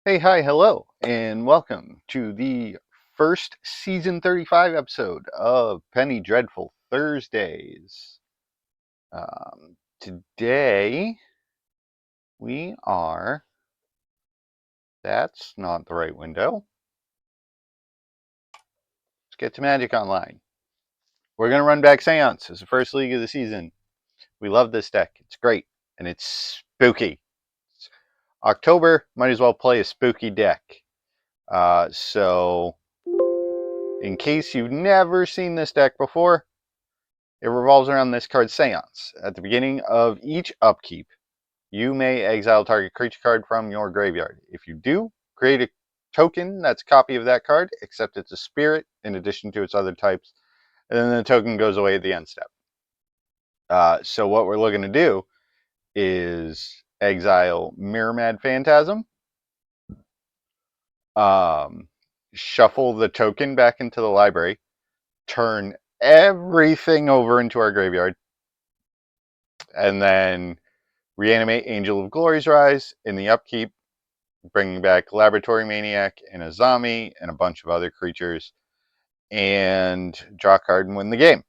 Hey, hi, hello, and welcome to the first season 35 episode of Penny Dreadful Thursdays. Today we are, that's not the right window. Let's get to Magic Online. We're going to run back Seance as the first league of the season. We love this deck. It's great, and it's spooky. It's October, might as well play a spooky deck. So, in case you've never seen this deck before, it revolves around this card, Seance. At the beginning of each upkeep, you may exile target creature card from your graveyard. If you do, create a token that's a copy of that card, except it's a spirit in addition to its other types, and then the token goes away at the end step. So what we're looking to do is exile Mirror-Mad Phantasm, shuffle the token back into the library, turn everything over into our graveyard, and then reanimate Angel of Glory's Rise in the upkeep, bringing back Laboratory Maniac and Azami and a bunch of other creatures, and draw a card and win the game.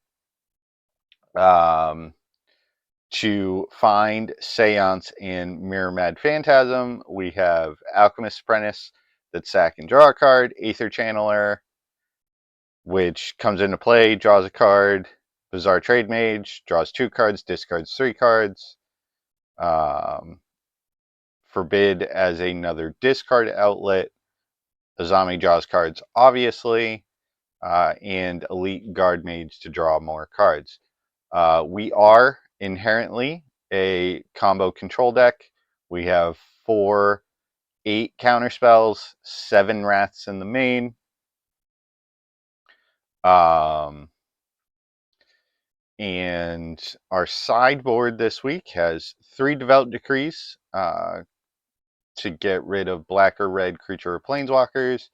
To find Seance and Mirror-Mad Phantasm, we have Alchemist's Apprentice that sack and draw a card, Aether Channeler, which comes into play, draws a card, Bizarre Trade Mage, draws 2 cards, discards 3 cards. Forbid as another discard outlet. Azami draws cards, obviously, and Elite Guard Mage to draw more cards. We are inherently a combo control deck. We have 8 counter spells, 7 wraths in the main. And our sideboard this week has 3 Devout Decrees to get rid of black or red creature or planeswalkers.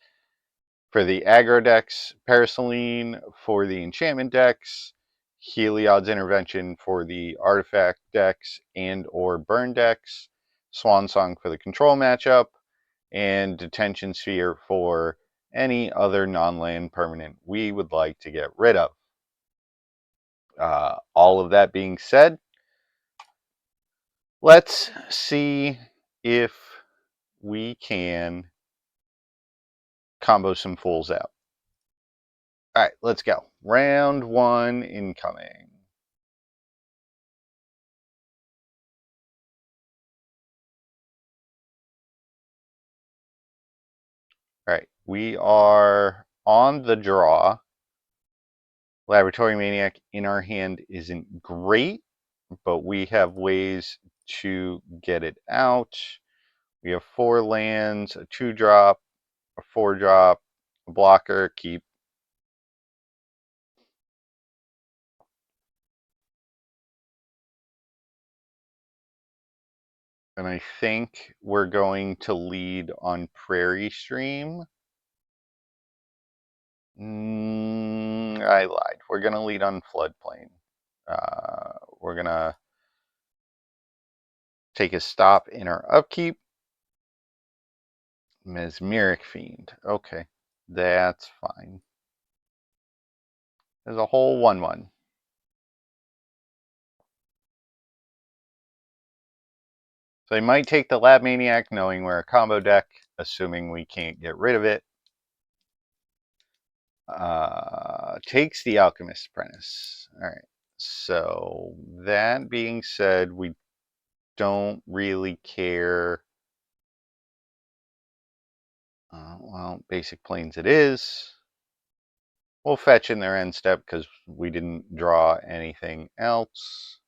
For the aggro decks, Paraceline. For the enchantment decks, Heliod's Intervention. For the artifact decks and or burn decks, Swan Song for the control matchup, and Detention Sphere for any other non-land permanent we would like to get rid of. All of that being said, let's see if we can combo some fools out. All right, let's go. Round 1 incoming. All right, we are on the draw. Laboratory Maniac in our hand isn't great, but we have ways to get it out. We have 4 lands, a 2-drop, a 4-drop, a blocker, keep. And I think we're going to lead on Prairie Stream. I lied. We're going to lead on Floodplain. We're going to take a stop in our upkeep. Mesmeric Fiend. Okay, that's fine. There's a whole 1/1. So they might take the Lab Maniac knowing we're a combo deck, assuming we can't get rid of it. Takes the Alchemist's Apprentice. Alright, so that being said, we don't really care. Well, basic planes it is. We'll fetch in their end step because we didn't draw anything else.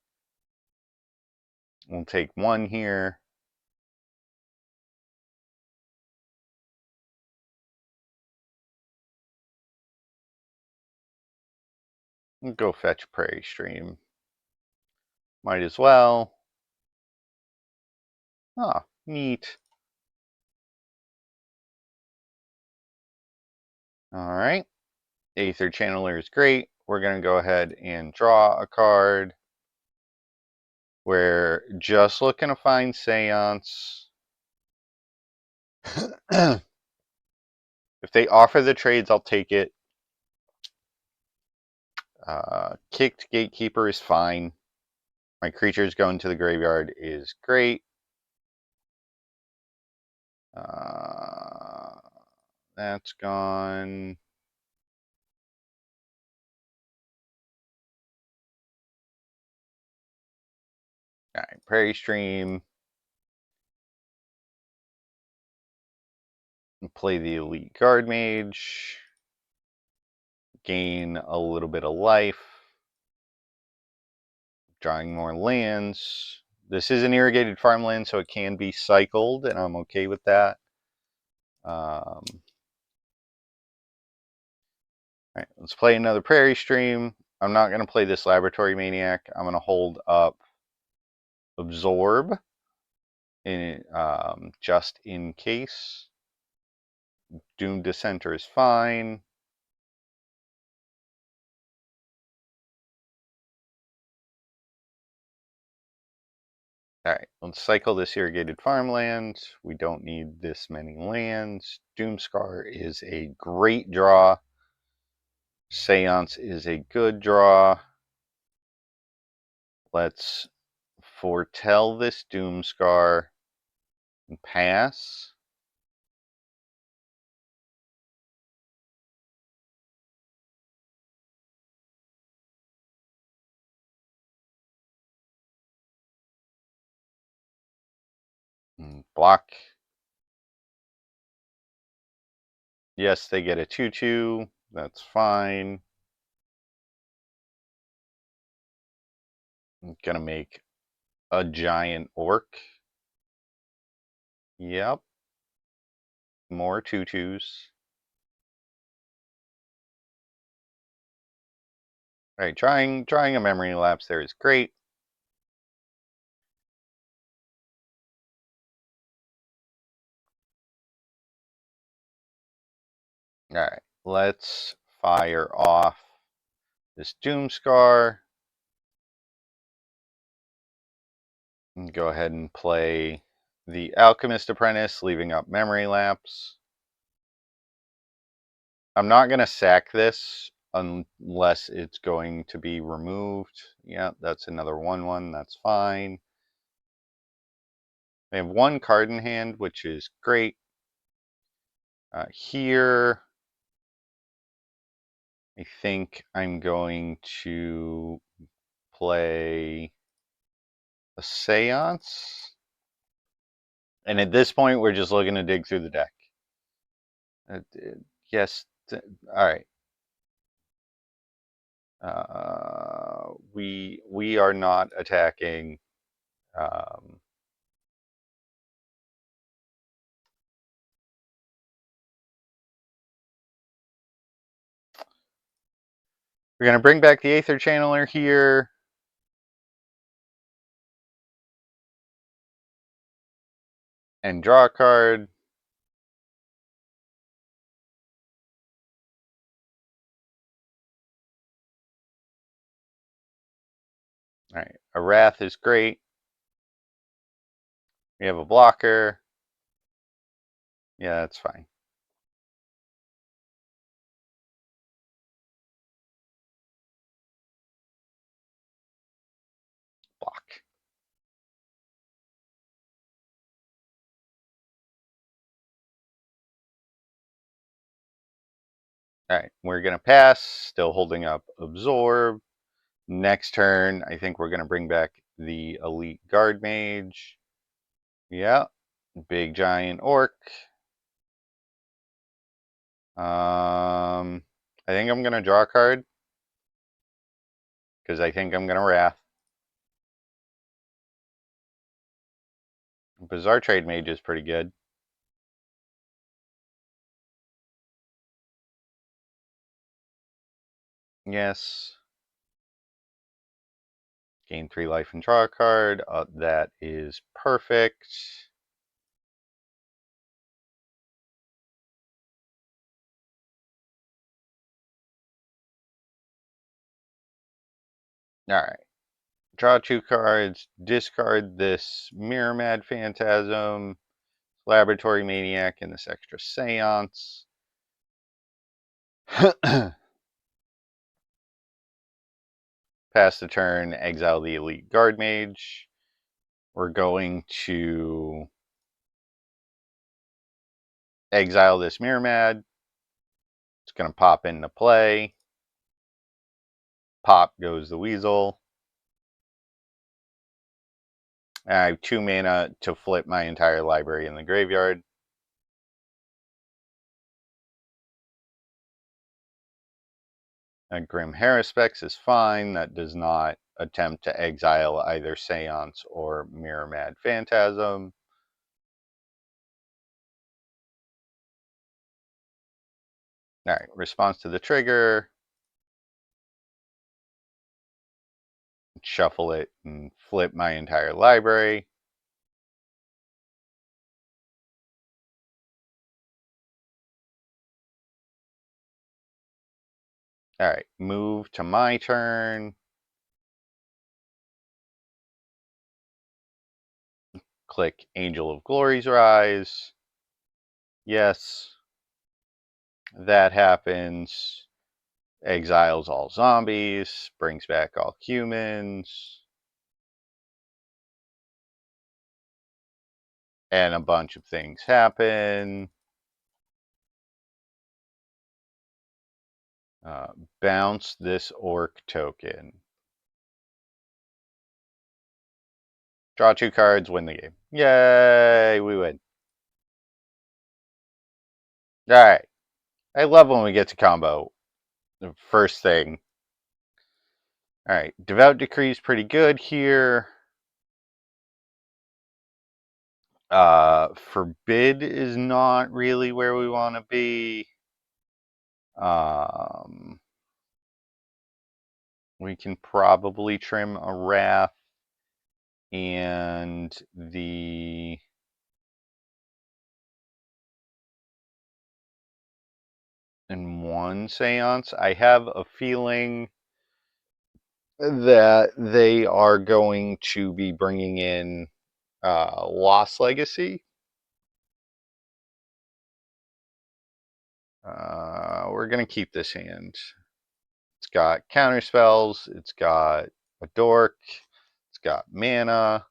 We'll take 1 here. We'll go fetch Prairie Stream. Might as well. Ah, neat. Alright. Aether Channeler is great. We're going to go ahead and draw a card. We're just looking to find Seance. If they offer the trades, I'll take it. Kicked Gatekeeper is fine. My creatures going to the graveyard is great. That's gone. All right, Prairie Stream. Play the Elite Guard Mage. Gain a little bit of life. Drawing more lands. This is an irrigated farmland, so it can be cycled, and I'm okay with that. All right, let's play another Prairie Stream. I'm not going to play this Laboratory Maniac. I'm going to hold up Absorb just in case. Doom Dissenter is fine. All right, let's cycle this irrigated farmland. We don't need this many lands. Doomscar is a great draw. Seance is a good draw. Let's foretell this Doomscar and pass. Block. Yes, they get a 2/2. That's fine. I'm gonna make a giant orc. Yep. More 2/2s. All right, trying a memory lapse there is great. All right, let's fire off this Doomscar. And go ahead and play the Alchemist Apprentice, leaving up memory lapse. I'm not going to sack this unless it's going to be removed. Yeah, that's another 1/1. That's fine. I have one card in hand, which is great. Here, I think I'm going to play a Seance. And at this point, we're just looking to dig through the deck. Yes. All right. We are not attacking. We're going to bring back the Aether Channeler here. And draw a card. All right, a Wrath is great. We have a blocker. Yeah, that's fine. Block. All right, we're going to pass. Still holding up Absorb. Next turn, I think we're going to bring back the Elite Guard Mage. Yeah, big giant orc. I think I'm going to draw a card. Because I think I'm going to Wrath. Bizarre Trade Mage is pretty good. Yes. Gain 3 life and draw a card. That is perfect. All right. Draw 2 cards. Discard this Mirror Mad Phantasm. Laboratory Maniac in this extra Seance. Pass the turn, exile the Elite Guard Mage. We're going to exile this Mirrormad. It's going to pop into play. Pop goes the Weasel. I have 2 mana to flip my entire library in the graveyard. Grim Haruspex is fine. That does not attempt to exile either Seance or Mirrormad Phantasm. Alright, response to the trigger. Shuffle it and flip my entire library. Alright, move to my turn. Click Angel of Glory's Rise. Yes. That happens. Exiles all zombies. Brings back all humans. And a bunch of things happen. Bounce this orc token. Draw 2 cards, win the game. Yay, we win. Alright. I love when we get to combo. The first thing. Alright, Devout Decree is pretty good here. Forbid is not really where we want to be. We can probably trim a Wrath and the in one Seance. I have a feeling that they are going to be bringing in Lost Legacy. We're going to keep this hand. It's got counter spells. It's got a dork. It's got mana.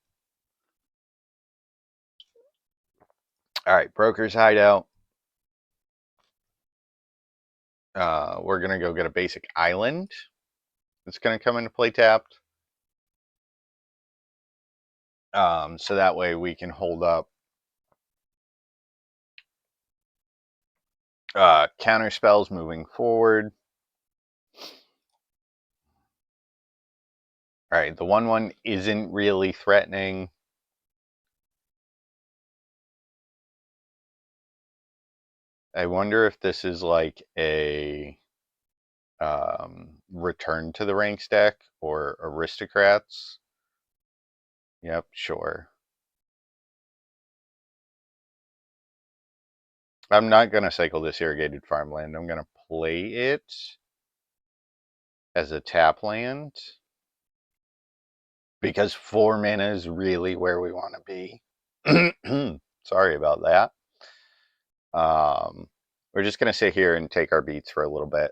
Alright, Broker's Hideout. We're going to go get a basic island. It's going to come into play tapped. So that way we can hold up counter spells moving forward. Alright, the 1/1 isn't really threatening. I wonder if this is like a Return to the Ranks deck or Aristocrats. Yep, sure. I'm not going to cycle this Irrigated Farmland. I'm going to play it as a tap land because 4 mana is really where we want to be. Sorry about that. We're just going to sit here and take our beats for a little bit.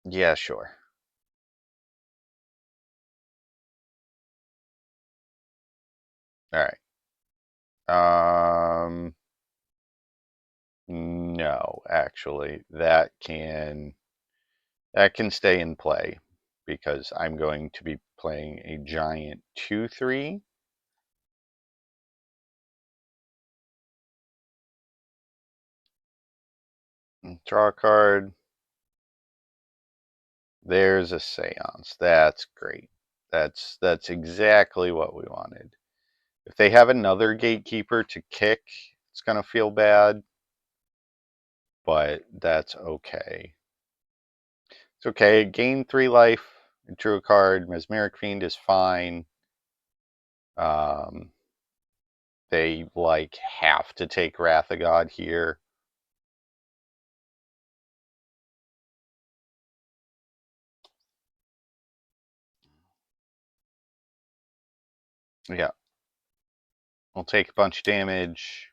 Yeah, sure. All right. No, actually, that can stay in play because I'm going to be playing a giant 2/3. Draw a card. There's a Seance. That's great. That's exactly what we wanted. If they have another Gatekeeper to kick, it's going to feel bad, but that's okay. It's okay. Gain 3 life. Drew a card. Mesmeric Fiend is fine. They like have to take Wrath of God here. Yeah. We'll take a bunch of damage.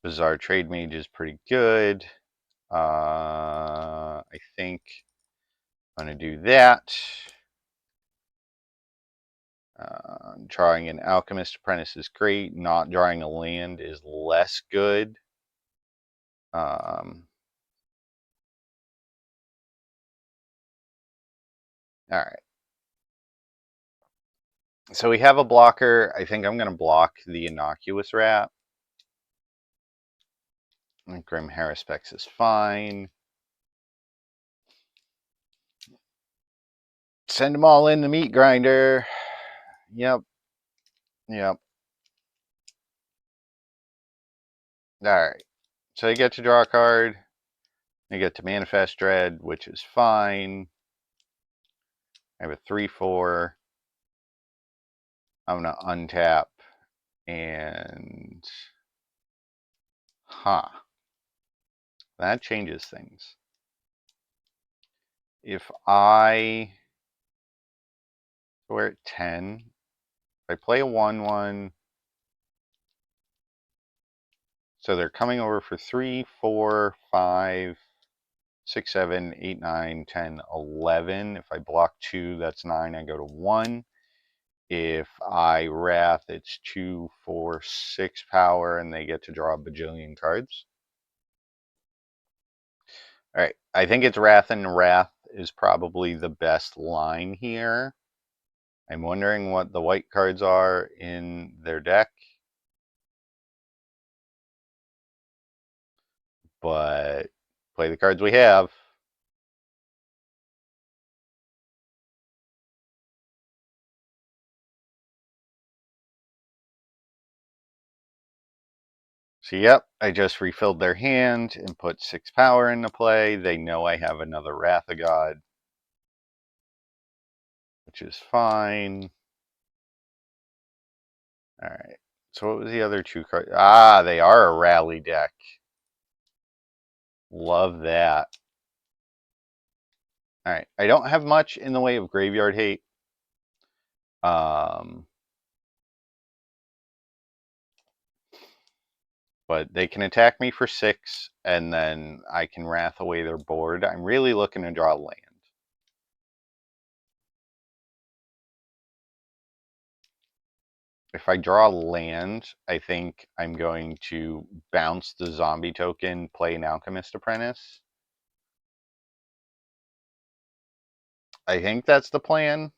Bizarre Trade Mage is pretty good. I think I'm going to do that. Drawing an Alchemist Apprentice is great. Not drawing a land is less good. All right. So we have a blocker. I think I'm going to block the Innocuous Rat. Grim Haruspex is fine. Send them all in the meat grinder. Yep. Yep. All right. So I get to draw a card. I get to Manifest Dread, which is fine. I have a 3/4. I'm going to untap and... That changes things. If we're at 10, if I play a 1/1, so they're coming over for 3, 4, 5, 6, 7, 8, 9, 10, 11. If I block 2, that's 9. I go to 1. If I Wrath, it's 2, 4, 6 power, and they get to draw a bajillion cards. All right, I think it's Wrath, and Wrath is probably the best line here. I'm wondering what the white cards are in their deck. But play the cards we have. So yep, I just refilled their hand and put 6 power into play. They know I have another Wrath of God, which is fine. All right. So what was the other 2 cards? Ah, they are a rally deck. Love that. All right. I don't have much in the way of graveyard hate. But they can attack me for 6, and then I can Wrath away their board. I'm really looking to draw land. If I draw land, I think I'm going to bounce the zombie token, play an Alchemist Apprentice. I think that's the plan.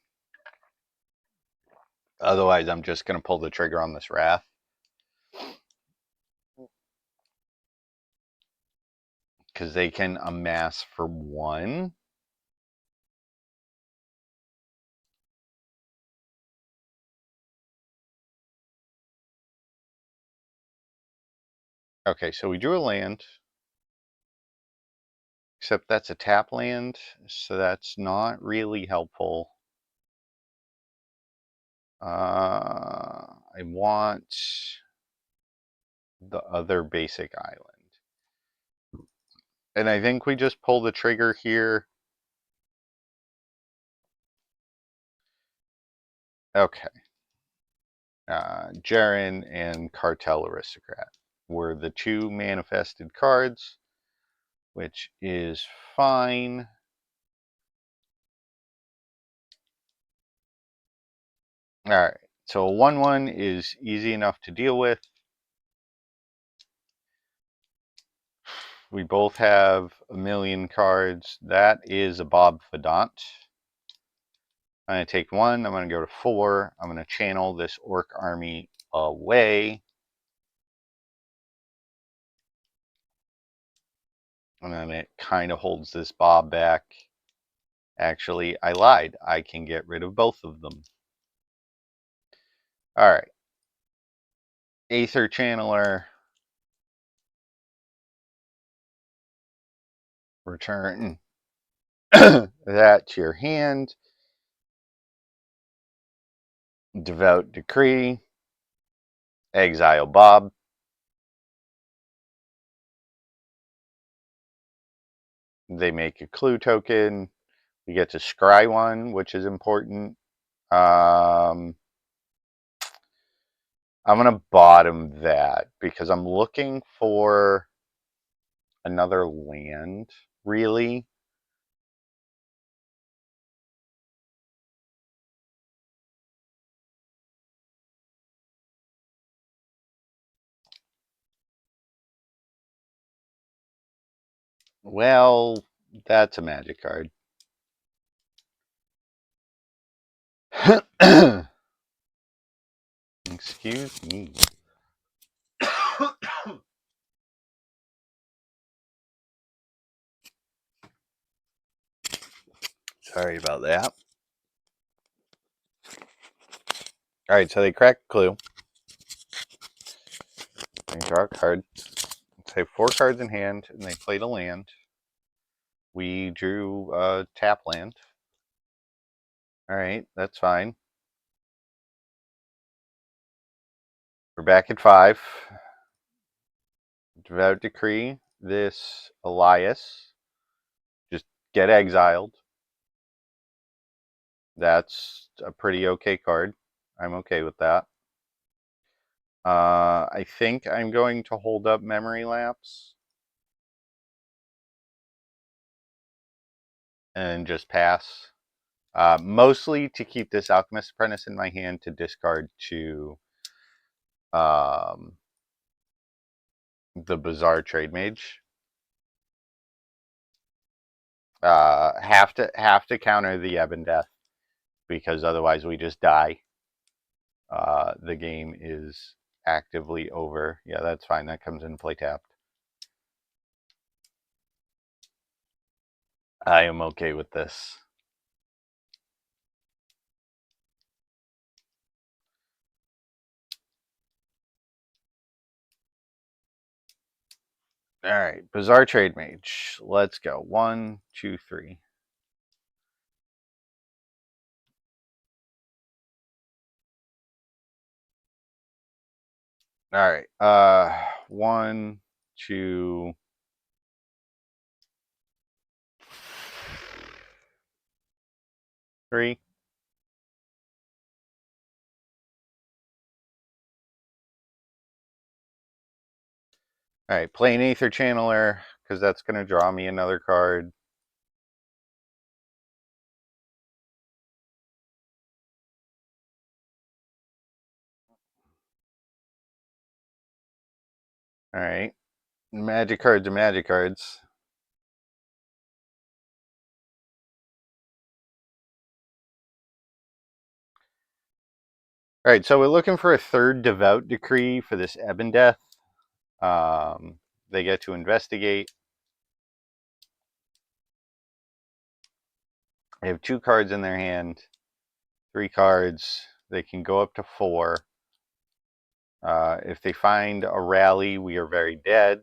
Otherwise, I'm just going to pull the trigger on this Wrath. Because they can amass for 1. Okay, so we drew a land. Except that's a tap land, so that's not really helpful. I want the other basic island. And I think we just pull the trigger here. Okay. Jaren and Cartel Aristocrat were the 2 manifested cards, which is fine. All right, so a 1/1 is easy enough to deal with. We both have a million cards. That is a Bob Fadant. I'm going to take 1. I'm going to go to 4. I'm going to channel this Orc army away. And then it kind of holds this Bob back. Actually, I lied. I can get rid of both of them. All right. Aether Channeler. Return that to your hand. Devout Decree. Exile Bob. They make a clue token. We get to scry 1, which is important. I'm going to bottom that because I'm looking for another land, really. Well, that's a magic card. Excuse me. Sorry about that. All right, so they cracked Clue. They draw a card. They have 4 cards in hand, and they played a land. We drew a tap land. All right, that's fine. We're back at 5. Devout Decree. This Elias. Just get exiled. That's a pretty okay card. I'm okay with that. I think I'm going to hold up Memory Lapse and just pass. Mostly to keep this Alchemist Apprentice in my hand to discard to the Bizarre Trade Mage. Have to counter the Ebon Death because otherwise we just die. The game is actively over. Yeah, that's fine. That comes in play tapped. I am okay with this. All right, Bizarre Trade Mage. Let's go. 1, 2, 3. All right. 1, 2, 3. All right, play an Aether Channeler because that's going to draw me another card. All right, magic cards are magic cards. All right, so we're looking for a 3rd Devout Decree for this Ebon Death. They get to investigate. They have 2 cards in their hand, 3 cards. They can go up to 4. If they find a rally, we are very dead.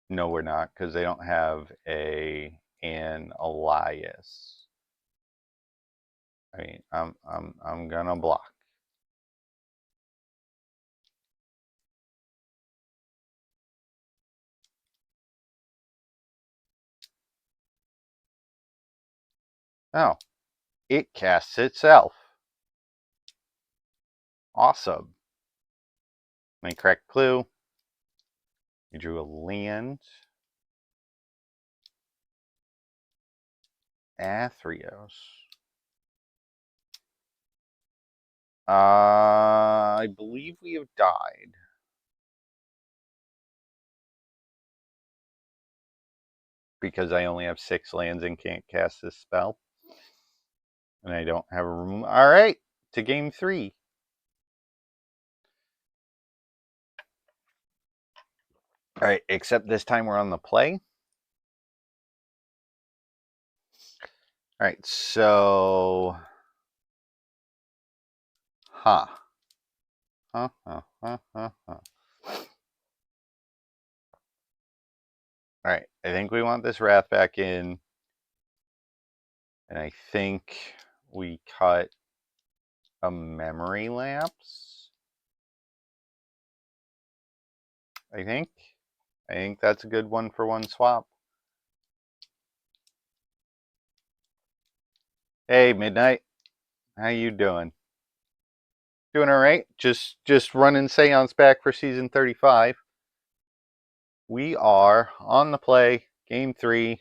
No, we're not, because they don't have an Elias. I mean, I'm gonna block. Oh, it casts itself. Awesome. My correct clue. You drew a land. Athreos. I believe we have died. Because I only have 6 lands and can't cast this spell. And I don't have a room. All right, to game 3. All right, except this time we're on the play. All right, so... Huh. All right, I think we want this Wrath back in. And I think we cut a Memory Lapse. I think that's a good 1-for-1 swap. Hey, Midnight. How you doing? Doing all right. Just running Seance back for season 35. We are on the play, game 3.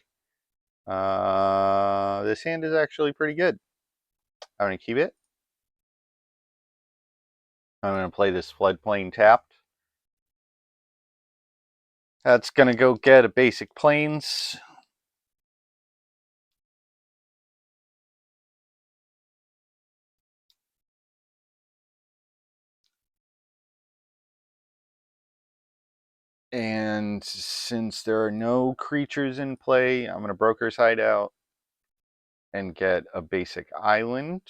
This hand is actually pretty good. I'm going to keep it. I'm going to play this floodplain tapped. That's going to go get a basic plains. And since there are no creatures in play, I'm going to Broker's Hideout and get a basic island.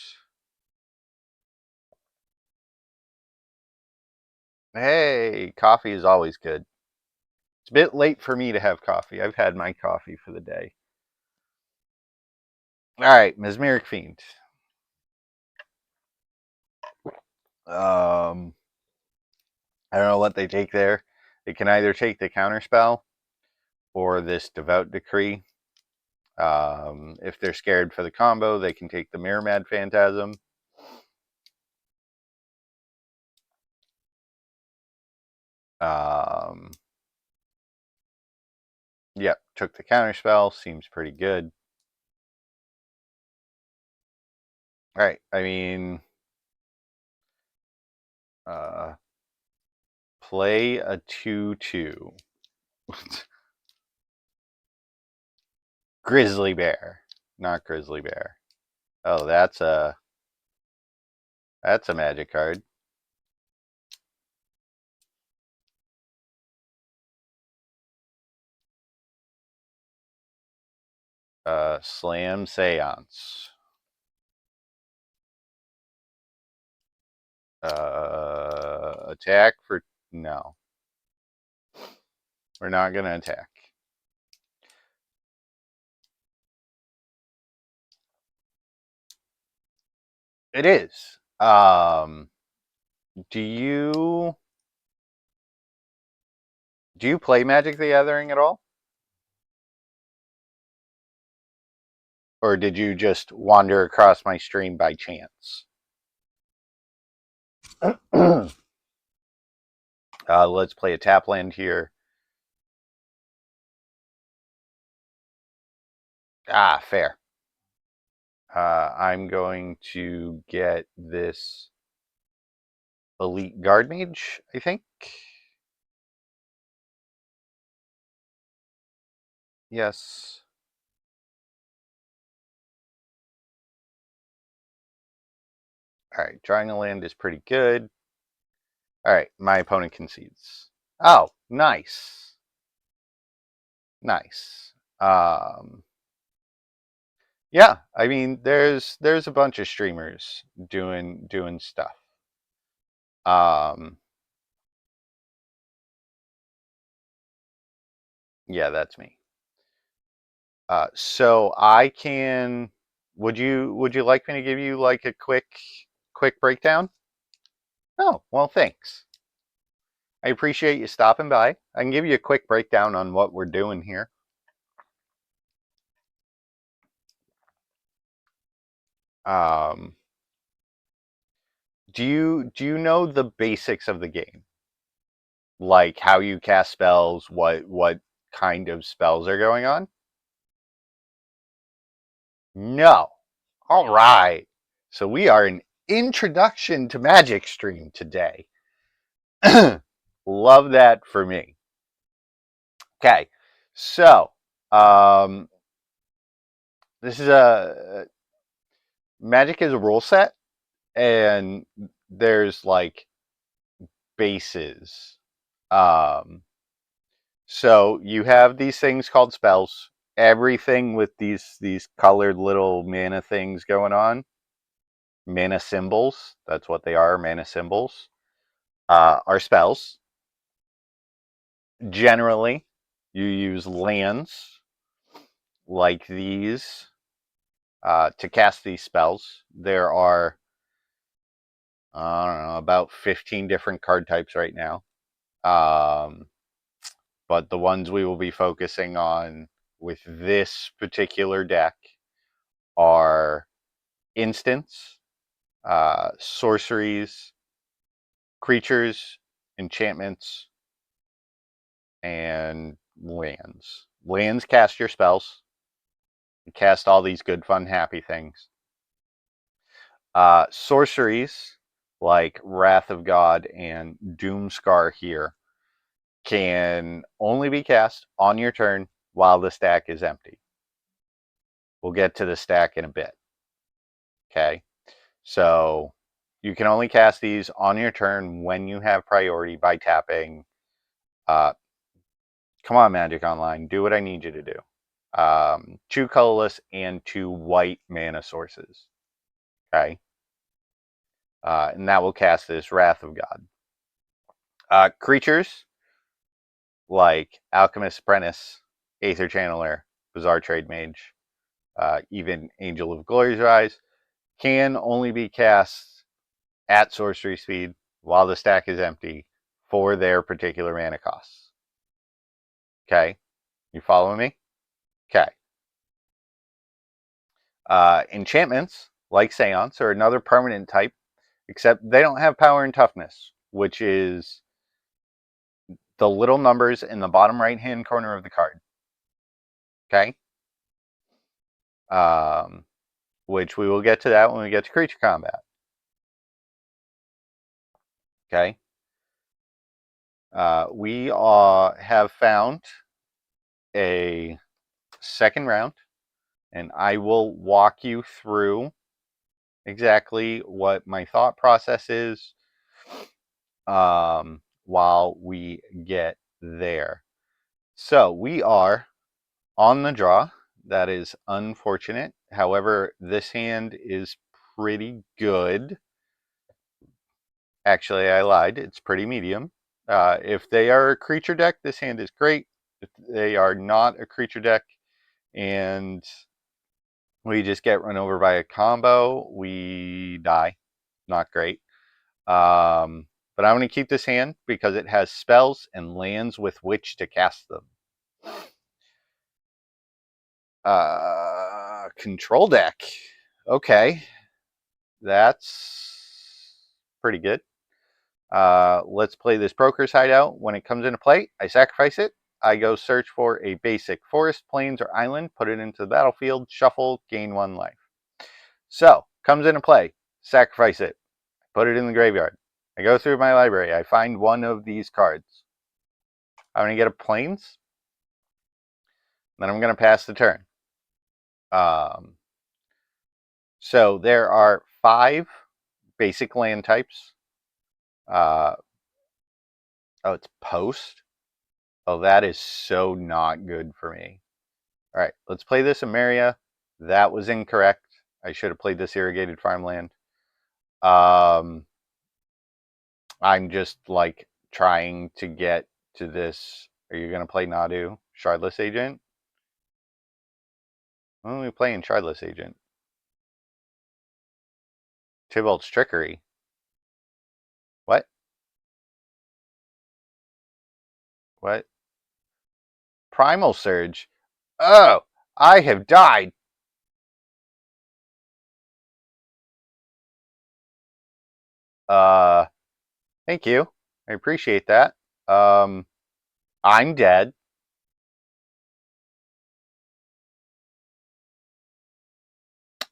Hey, coffee is always good. It's a bit late for me to have coffee. I've had my coffee for the day. All right, Mesmeric Fiend. I don't know what they take there. They can either take the counterspell or this Devout Decree. If they're scared for the combo, they can take the Mirror Mad Phantasm. Yep, took the counterspell. Seems pretty good. All right, I mean, play a 2/2. Grizzly Bear, not Grizzly Bear. Oh, that's a magic card. Slam Seance. Attack for no. We're not gonna attack. It is. Do you play Magic the Gathering at all? Or did you just wander across my stream by chance? Let's play a tap land here. Ah, fair. I'm going to get this Elite Guard Mage, I think. Yes. All right, drawing a land is pretty good. All right, my opponent concedes. Oh, nice. Nice. Yeah, I mean, there's a bunch of streamers doing stuff. Yeah, that's me. So I can. Would you like me to give you like a quick breakdown? Oh, well, thanks. I appreciate you stopping by. I can give you a quick breakdown on what we're doing here. Do you know the basics of the game? Like how you cast spells, what kind of spells are going on? No. All right. So we are an introduction to Magic stream today. Love that for me. Okay. So, this is a Magic is a rule set, and there's like bases. So you have these things called spells. Everything with these colored little mana things going on. Mana symbols. That's what they are. Mana symbols are spells. Generally, you use lands like these to cast these spells. There are, I don't know, about 15 different card types right now. But the ones we will be focusing on with this particular deck are instants, sorceries, creatures, enchantments, and lands. Lands cast your spells. You cast all these good, fun, happy things. Sorceries like Wrath of God and Doomscar here can only be cast on your turn while the stack is empty. We'll get to the stack in a bit. Okay, so you can only cast these on your turn when you have priority by tapping. Come on, Magic Online, do what I need you to do. 2 colorless and 2 white mana sources. Okay, and that will cast this Wrath of God. Creatures like Alchemist Apprentice, Aether Channeler, Bizarre Trade Mage, even Angel of Glory's Rise, can only be cast at sorcery speed while the stack is empty for their particular mana costs. Okay, you following me? Okay. Enchantments, like Seance, are another permanent type, except they don't have power and toughness, which is the little numbers in the bottom right-hand corner of the card. Okay? Which we will get to that when we get to creature combat. Okay? We have found a second round, and I will walk you through exactly what my thought process is while we get there. So we are on the draw. That is unfortunate. However, this hand is pretty good. Actually, I lied. It's pretty medium. If they are a creature deck, this hand is great. If they are not a creature deck and we just get run over by a combo, we die. Not great. But I'm going to keep this hand because it has spells and lands with which to cast them. Control deck. Okay. That's pretty good. Let's play this Broker's Hideout. When it comes into play, I sacrifice it. I go search for a basic forest, plains, or island, put it into the battlefield, shuffle, gain 1 life. So, comes into play, sacrifice it, put it in the graveyard. I go through my library, I find one of these cards. I'm going to get a plains, then I'm going to pass the turn. So there are 5 basic land types. Oh, it's post. Oh, that is so not good for me. All right, let's play this Emeria. That was incorrect. I should have played this irrigated farmland. I'm just like trying to get to this. Are you going to play Nadu? Shardless Agent? When are we playing Shardless Agent? Tybalt's Trickery. What? What? Primal Surge. Oh, I have died. Thank you. I appreciate that. I'm dead.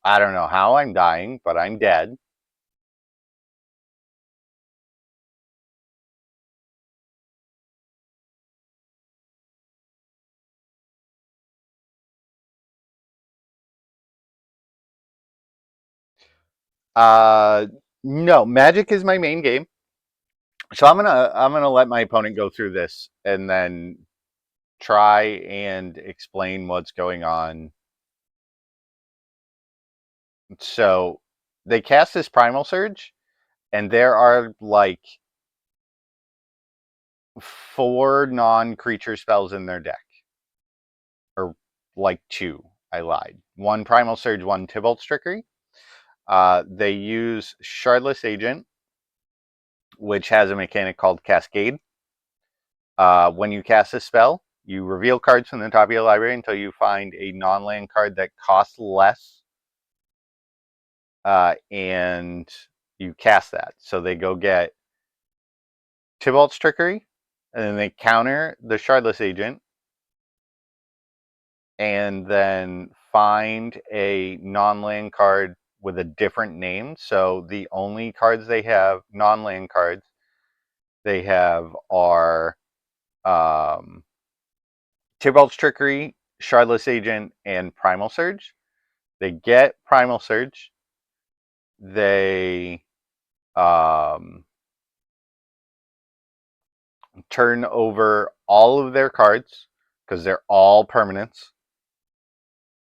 I don't know how I'm dying, but I'm dead. No, Magic is my main game. So I'm gonna let my opponent go through this and then try and explain what's going on. So they cast this Primal Surge, and there are like 4 non-creature spells in their deck. Or like 2. I lied. 1 Primal Surge, 1 Tybalt's Trickery. They use Shardless Agent, which has a mechanic called Cascade. When you cast a spell, you reveal cards from the top of your library until you find a non-land card that costs less, and you cast that. So they go get Tybalt's Trickery, and then they counter the Shardless Agent, and then find a non-land card with a different name. So the only cards they have, non-land cards, they have are Tybalt's Trickery, Shardless Agent, and Primal Surge. They get Primal Surge. They turn over all of their cards because they're all permanents,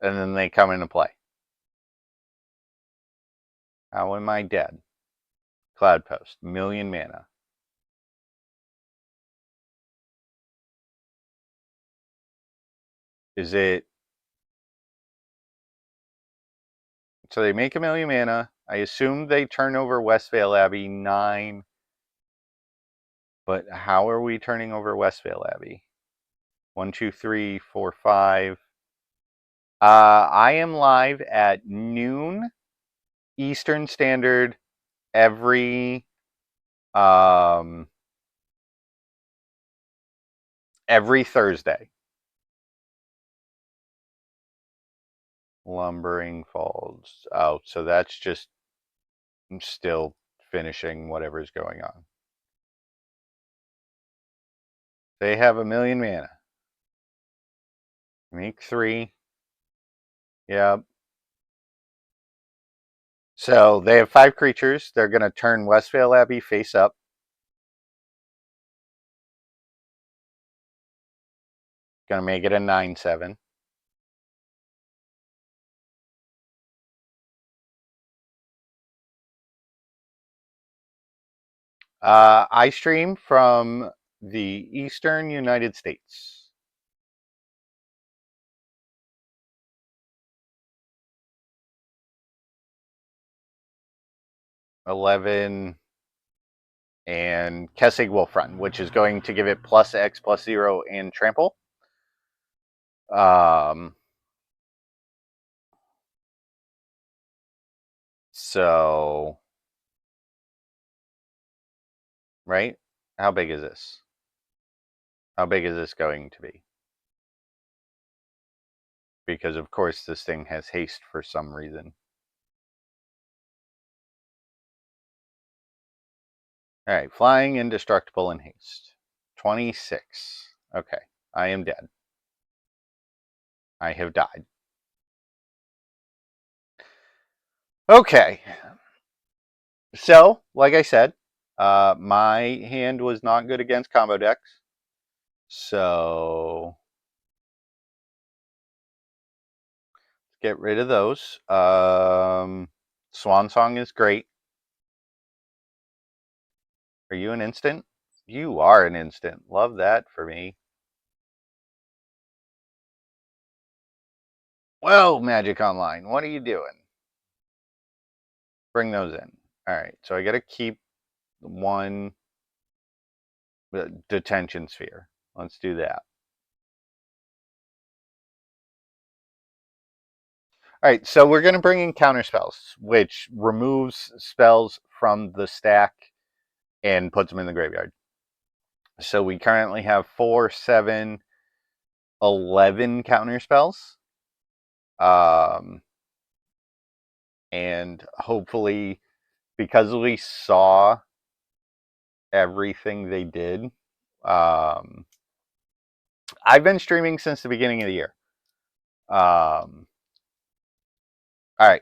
and then they come into play. How am I dead? Cloud Post, 1,000,000 mana. Is it? So they make 1,000,000 mana. I assume they turn over Westvale Abbey 9. But how are we turning over Westvale Abbey? 1, 2, 3, 4, 5. I am live at noon Eastern Standard every Thursday. Lumbering Falls. Oh, so that's just still finishing whatever's going on. They have 1,000,000 mana. Make 3. Yep. So they have 5 creatures. They're going to turn Westvale Abbey face up. Going to make it a 9/7. I stream from the eastern United States. '11 and Kessig Wolfrun, which is going to give it +X+0 and trample. So, right? How big is this? How big is this going to be? Because of course this thing has haste for some reason. All right, flying, indestructible, and haste. 26. Okay, I am dead. I have died. Okay. So, like I said, my hand was not good against combo decks. So, get rid of those. Swan Song is great. Are you an instant? You are an instant. Love that for me. Whoa, Magic Online, what are you doing? Bring those in. All right, so I got to keep one detention sphere. Let's do that. All right, so we're going to bring in counter spells, which removes spells from the stack and puts them in the graveyard. So we currently have 4, 7, 11 counter spells. And hopefully, because we saw everything they did, I've been streaming since the beginning of the year. All right,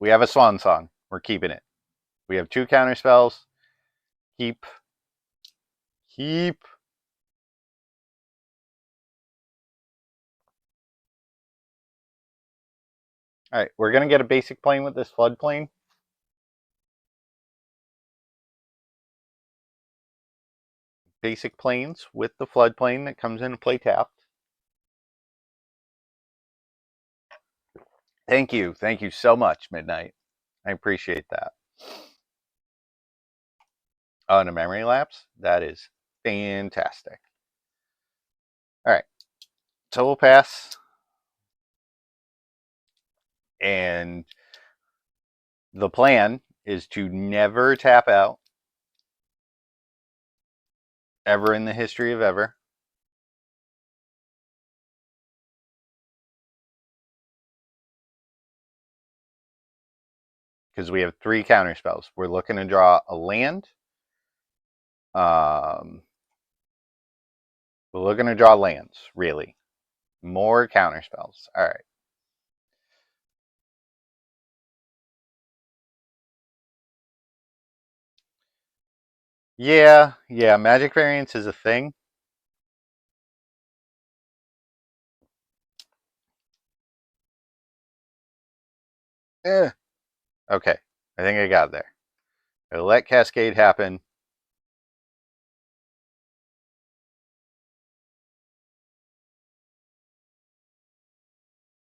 we have a Swan Song. We're keeping it. We have 2 counter spells. Keep. All right, we're going to get a basic plane with this floodplain. Basic planes with the floodplain that comes into play tapped. Thank you. Thank you so much, Midnight. I appreciate that. Oh, and a memory lapse? That is fantastic. All right. So we'll pass. And the plan is to never tap out ever in the history of ever. Because we have 3 counter spells. We're looking to draw a land. We're looking to draw lands, really. More counter spells. All right. Yeah, magic variance is a thing. Eh. Okay, I think I got there. I'll let Cascade happen.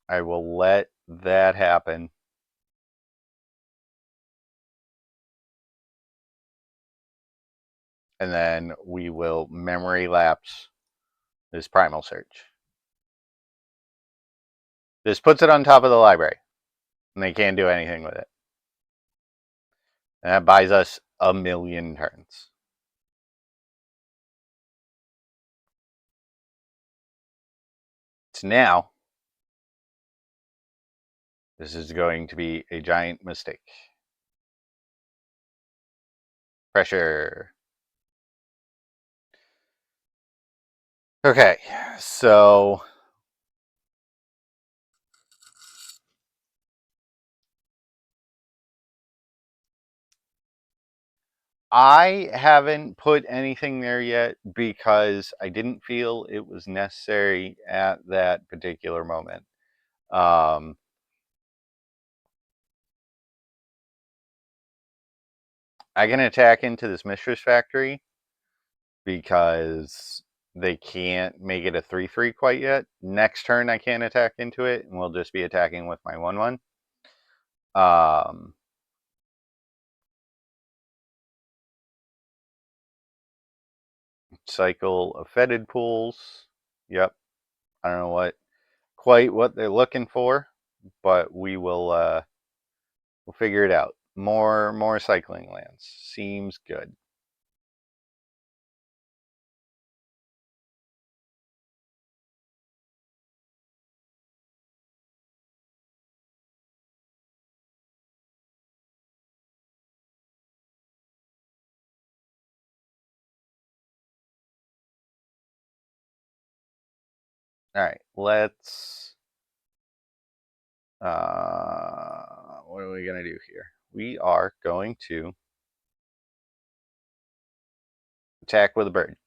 I will let that happen. And then we will memory lapse this Primal Search. This puts it on top of the library, and they can't do anything with it. And that buys us a million turns. So now, this is going to be a giant mistake. Pressure. Okay, so I haven't put anything there yet because I didn't feel it was necessary at that particular moment. I can attack into this Mistress Factory because they can't make it a 3/3 quite yet. Next turn I can't attack into it, and we'll just be attacking with my 1/1. Cycle of Fetid Pools. Yep. I don't know quite what they're looking for, but we'll figure it out. More cycling lands. Seems good. All right, let's. What are we gonna do here? We are going to attack with a bird.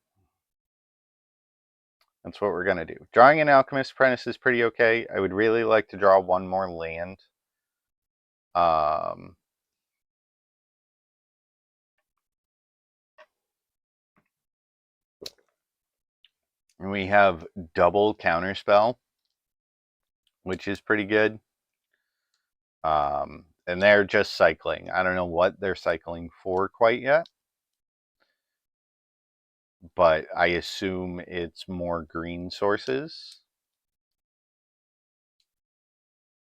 That's what we're gonna do. Drawing an Alchemist Apprentice is pretty okay. I would really like to draw one more land. And we have double Counterspell, which is pretty good. And they're just cycling. I don't know what they're cycling for quite yet, but I assume it's more green sources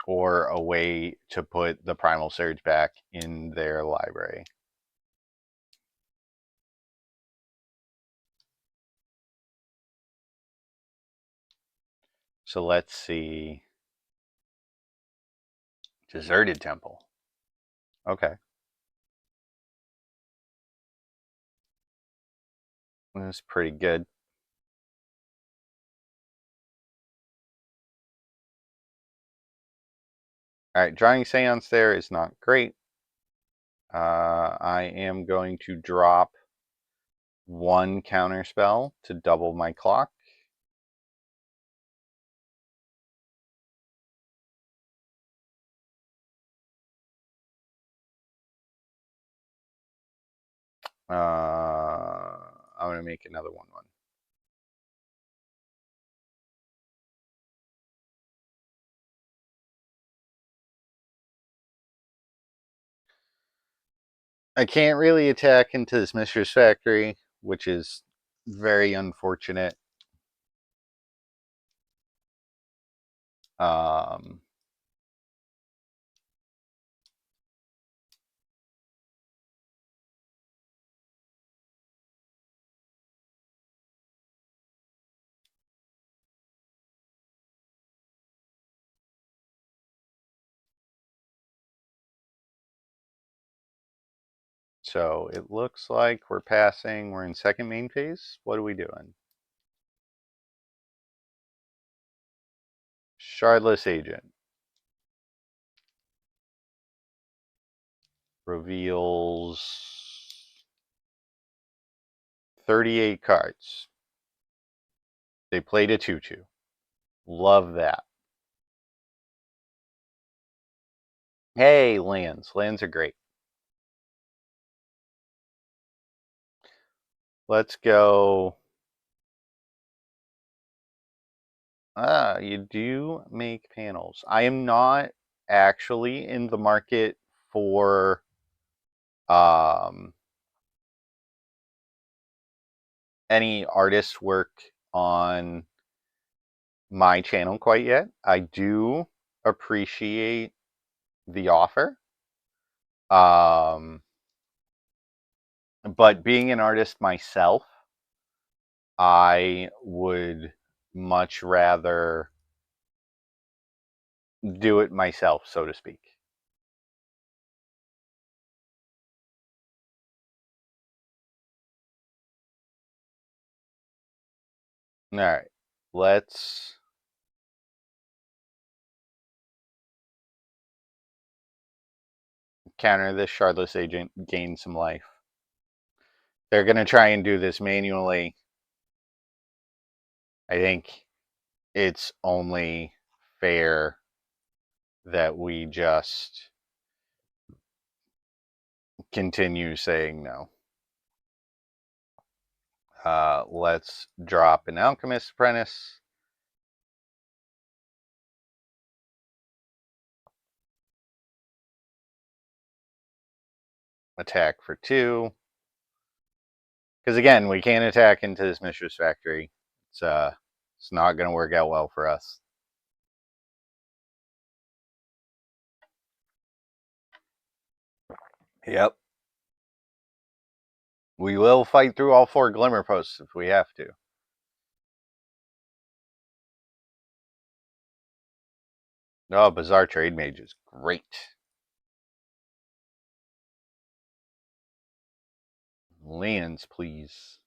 or a way to put the Primal Surge back in their library. So let's see. Deserted Temple. Okay. That's pretty good. All right, drawing Seance there is not great. I am going to drop one counterspell to double my clock. I'm going to make another 1/1. I can't really attack into this Mistress Factory, which is very unfortunate. Um, So it looks like we're passing. We're in second main phase. What are we doing? Shardless Agent. Reveals 38 cards. They played a 2/2. Love that. Hey, lands. Lands are great. Let's go. You do make panels. I am not actually in the market for any artist work on my channel quite yet. I do appreciate the offer. But being an artist myself, I would much rather do it myself, so to speak. All right, let's counter this Shardless Agent, gain some life. They're going to try and do this manually. I think it's only fair that we just continue saying no. Let's drop an Alchemist Apprentice. Attack for 2. Because again, we can't attack into this Mistress Factory. It's not going to work out well for us. Yep. We will fight through all 4 Glimmer Posts if we have to. Oh, Bizarre Trade Mage is great. Lands, please.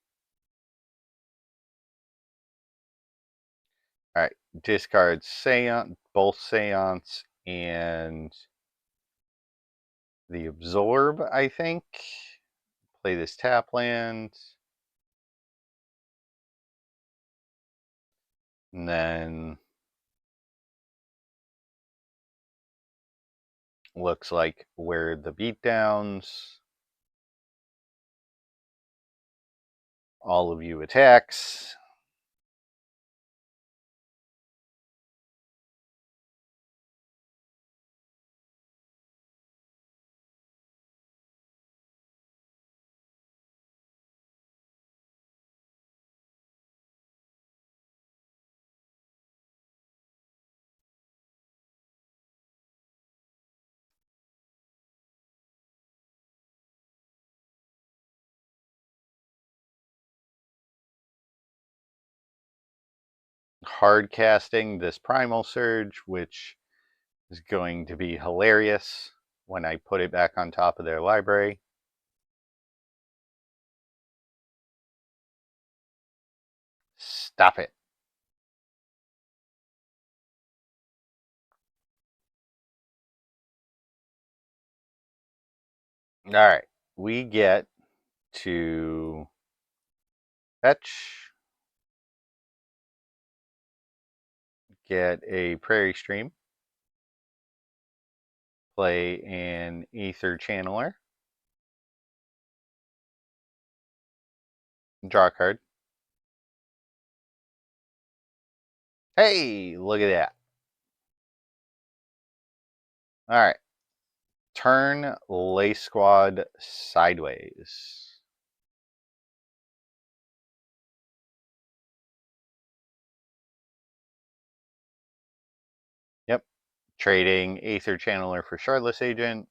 Alright, discard Seance, both Seance and the Absorb, I think. Play this tap land. And then looks like where the beatdowns. All of you attacks. Hard casting this Primal Surge, which is going to be hilarious when I put it back on top of their library. Stop it. Alright, we get to fetch, get a Prairie Stream, play an Aether Channeler, draw a card. Hey, look at that. Alright, turn Lay Squad sideways. Yep, trading Aether Channeler for Shardless Agent.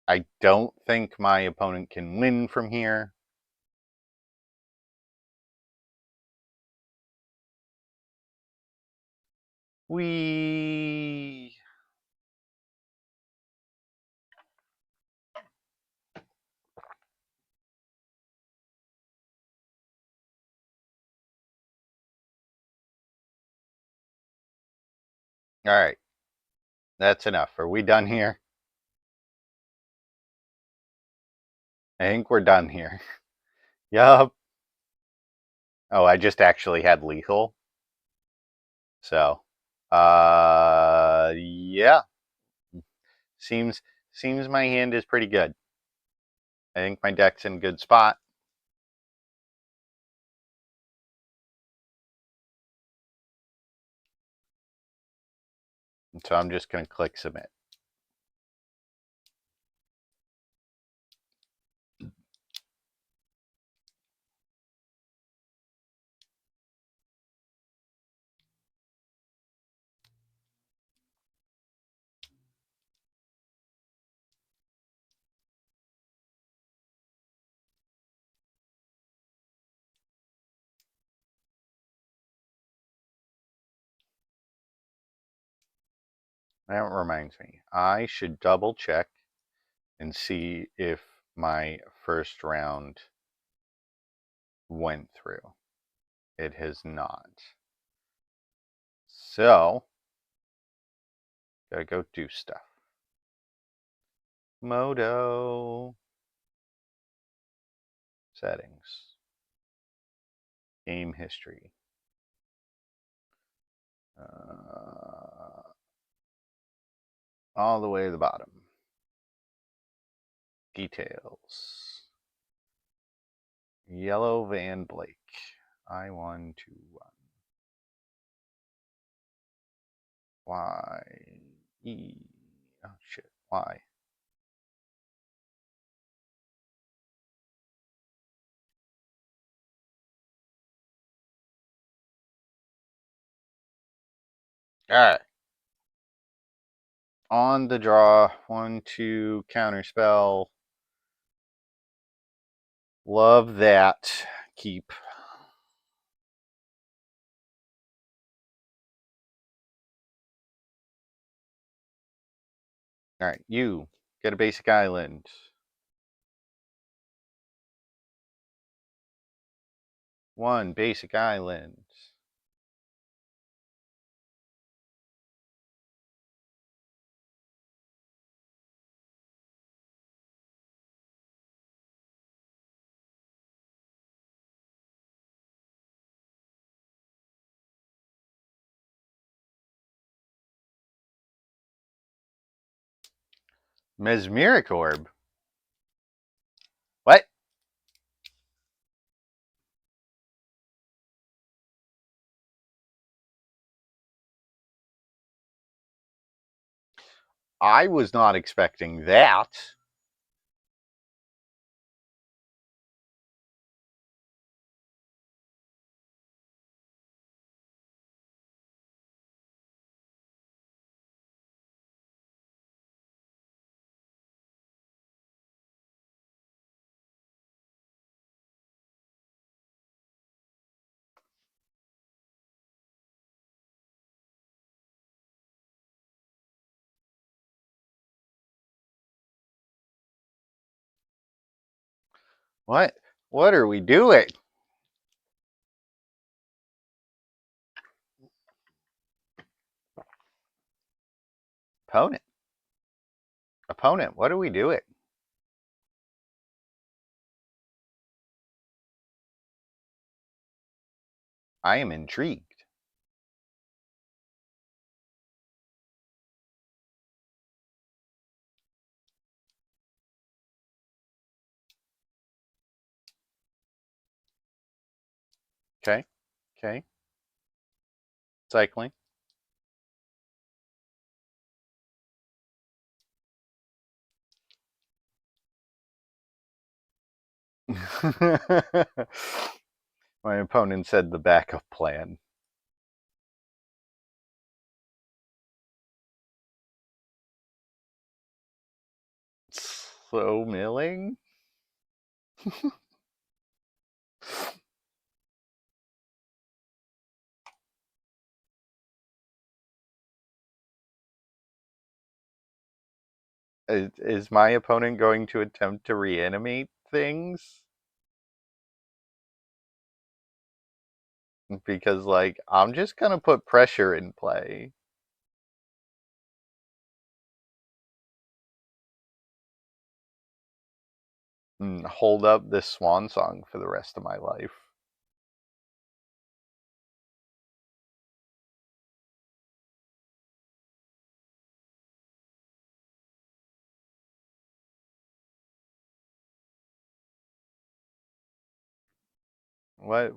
I don't think my opponent can win from here. We All right, that's enough. Are we done here? I think we're done here. Yup. Oh, I just actually had lethal. So, yeah. Seems seems my hand is pretty good. I think my deck's in a good spot. So I'm just going to click submit. That reminds me, I should double check and see if my first round went through. It has not. So, gotta go do stuff. Moto. Settings. Game history. All the way to the bottom. Details. Yellow Van Blake. I-121. Y. E. Oh, shit. Y. Alright. On the draw. 1-2 counterspell. Love that. Keep. Alright, you get a basic island. One basic island. Mesmeric Orb. What? I was not expecting that. What? What are we doing? Opponent. Opponent, what are we doing? I am intrigued. Okay. Okay. Cycling. My opponent said the backup plan. Slow milling? Is my opponent going to attempt to reanimate things? Because, like, I'm just gonna put pressure in play. and hold up this swan song for the rest of my life. What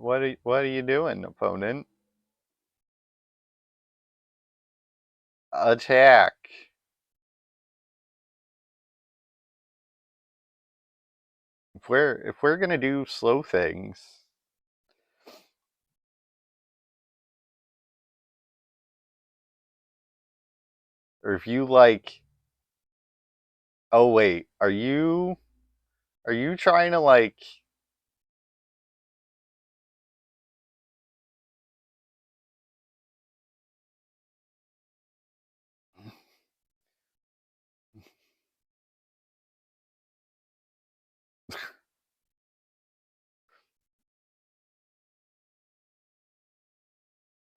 are you doing, opponent? Attack. If we're gonna do slow things, or if you like, oh wait, are you trying to like?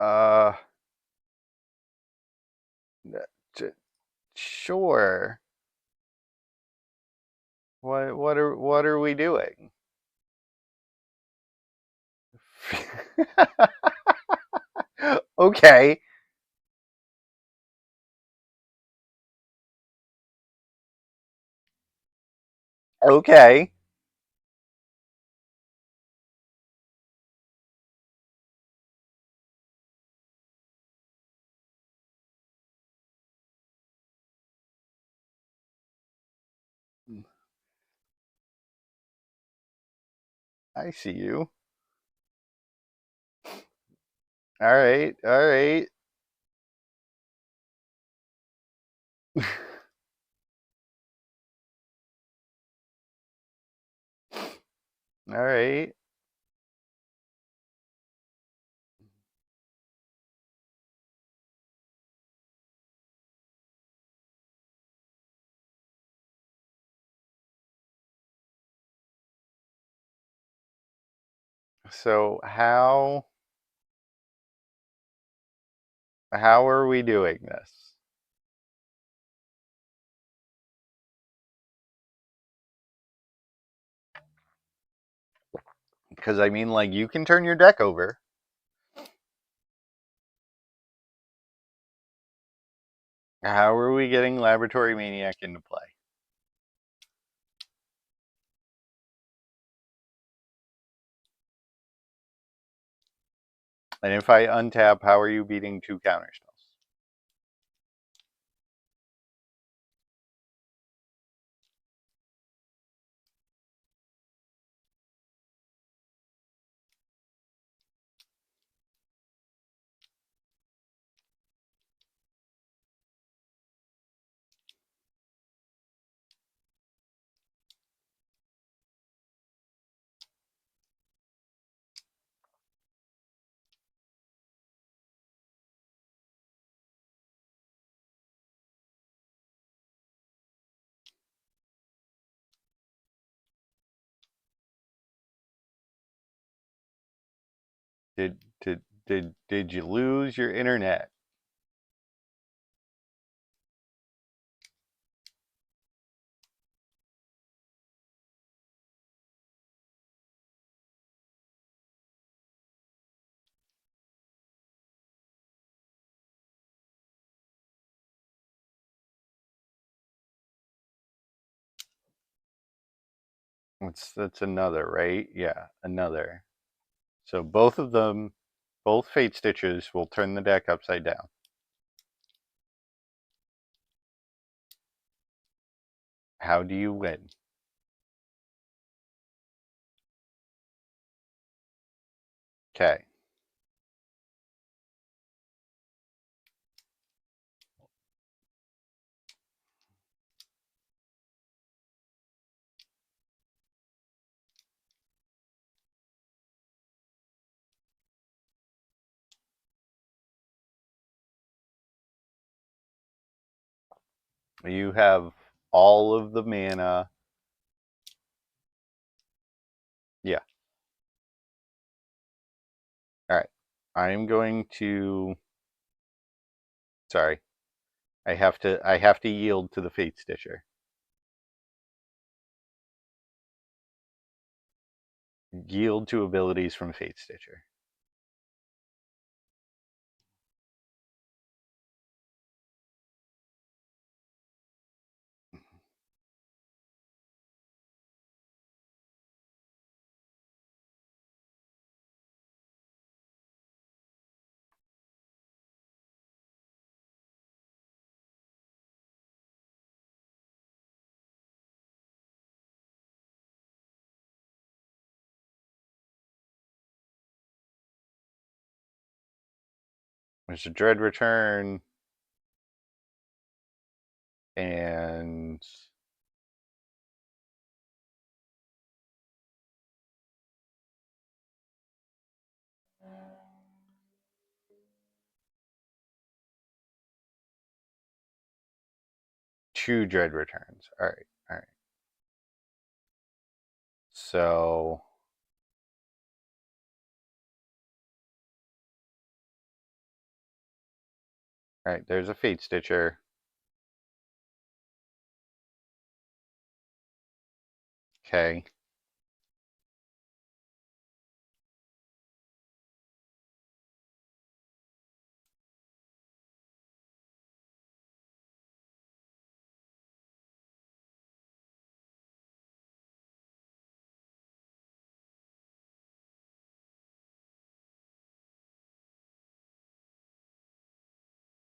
Uh, sure. What are we doing? Okay, okay. I see you. All right, all right, all right. So how are we doing this? Because I mean, like, you can turn your deck over. How are we getting Laboratory Maniac into play? And if I untap, how are you beating two counterspells? Did you lose your internet? That's another, right? Yeah, another. So both of them, both Fate Stitches will turn the deck upside down. How do you win? Okay. You have all of the mana. Yeah. All right. I'm going to. Sorry. I have to yield to the Fate Stitcher. Yield to abilities from Fate Stitcher. There's a Dread Return and two Dread Returns. All right, all right. So, all right, there's a Fate Stitcher. Okay.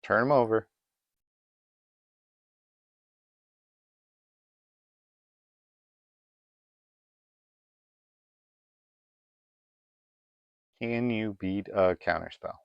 Turn them over. Can you beat a counterspell?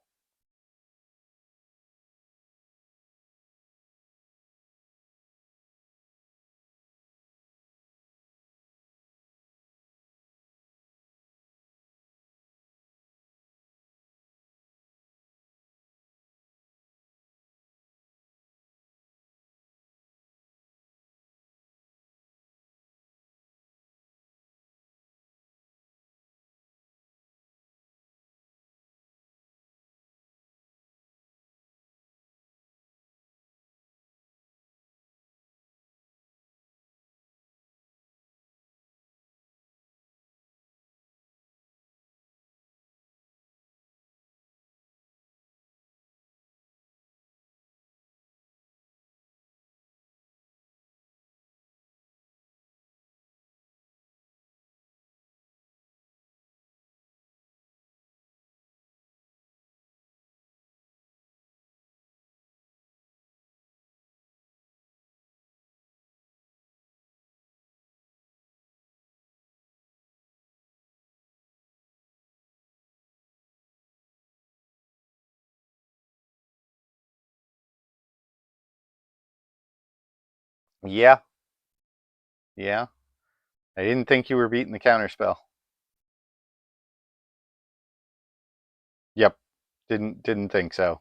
Yeah, yeah. I didn't think you were beating the counterspell. Yep. Didn't think so.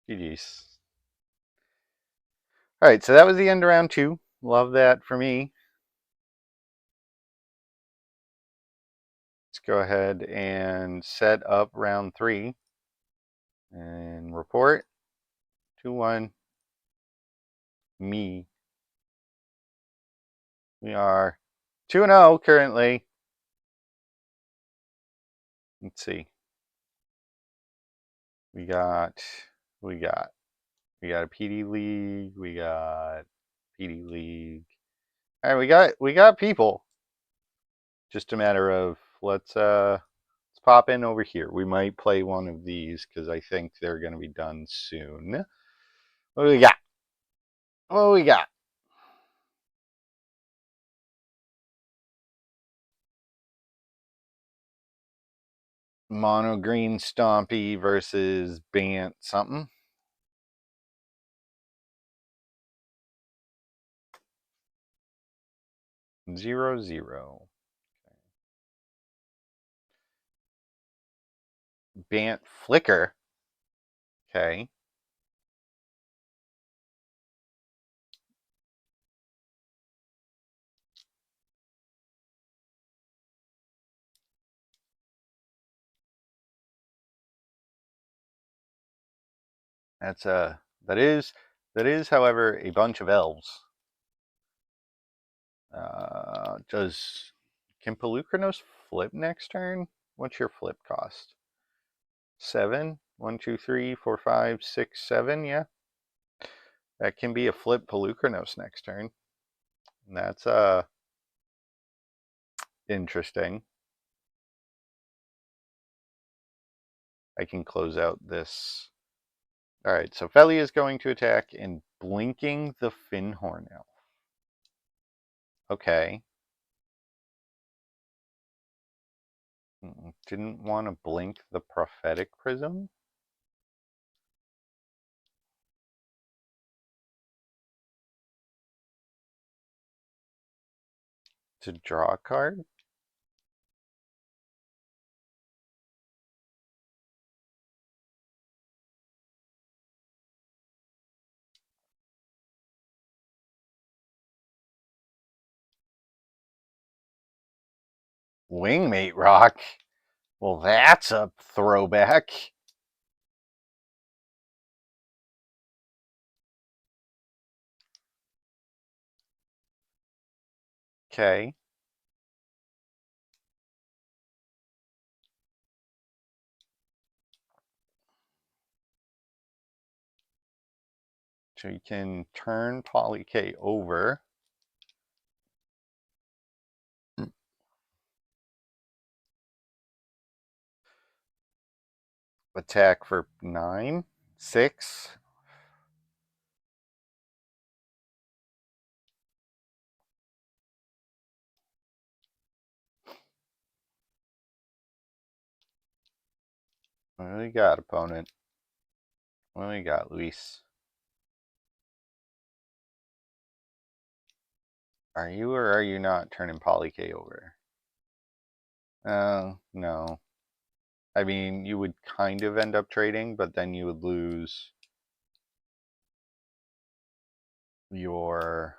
GG's. All right, so that was the end of round 2. Love that for me. Let's go ahead and set up round 3 and report 2-1 me. We are 2-0 currently. Let's see. We got a PD league. We got PD league. All right, we got people. Just a matter of let's pop in over here. We might play one of these because I think they're going to be done soon. What do we got? What do we got? Mono green Stompy versus Bant something. 0-0. Bant Flicker. Okay. That's that is however a bunch of elves. Can Pelucranos flip next turn? What's your flip cost? 7? 1, 2, 3, 4, 5, 6, 7, yeah. That can be a flip Pelucranos next turn. And that's interesting. I can close out this. Alright, so Feli is going to attack and blinking the Finhorn Elf. Okay. Didn't want to blink the Prophetic Prism? To draw a card? Wingmate Rock? Well, that's a throwback. Okay. So you can turn Polyk over. Attack for 9? 6? What do you got, opponent? What do you got, Luis? Are you or are you not turning Polyk over? No. I mean, you would kind of end up trading, but then you would lose your,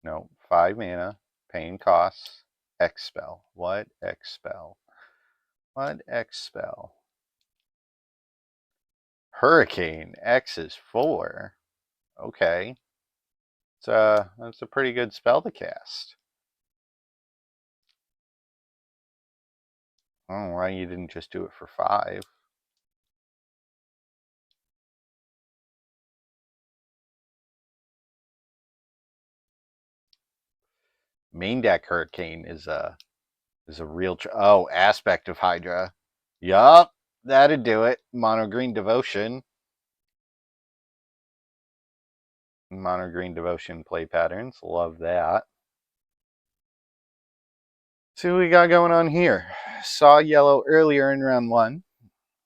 no, 5 mana, paying costs, X spell. What X spell? What X spell? Hurricane, X is 4. Okay. That's a pretty good spell to cast. I don't know why you didn't just do it for 5. Main deck Hurricane is a real aspect of Hydra. Yup, that'd do it. Mono green devotion. Mono green devotion play patterns. Love that. See what we got going on here. Saw yellow earlier in round 1.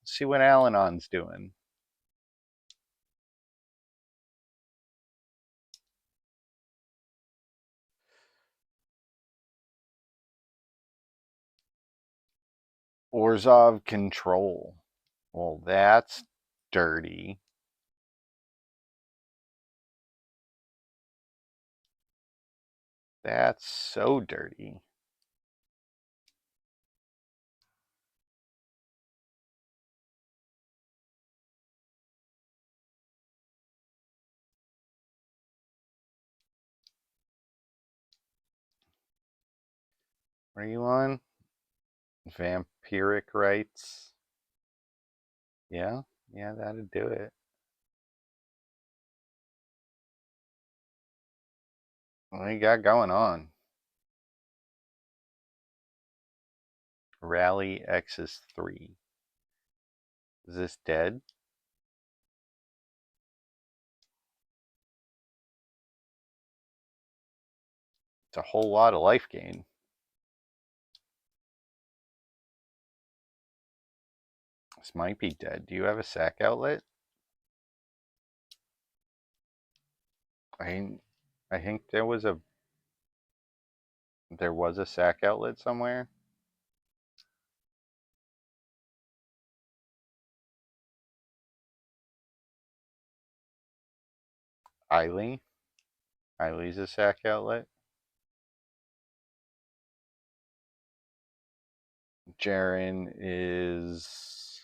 See what Al-Anon's doing. Orzhov Control. Well, that's dirty. That's so dirty. What are you on? Vampiric Rites. Yeah, that'd do it. What do you got going on? Rally X is 3. Is this dead? It's a whole lot of life gain. This might be dead. Do you have a sack outlet? I think there was a sack outlet somewhere. Eileen? Eileen's a sack outlet. Jaren is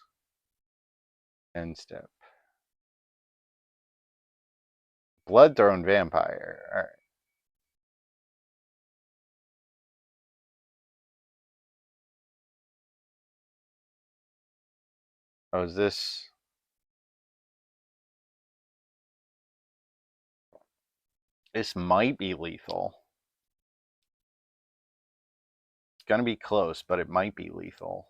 end step. Blood Throne Vampire. Alright. Oh, is this... This might be lethal. It's going to be close, but it might be lethal.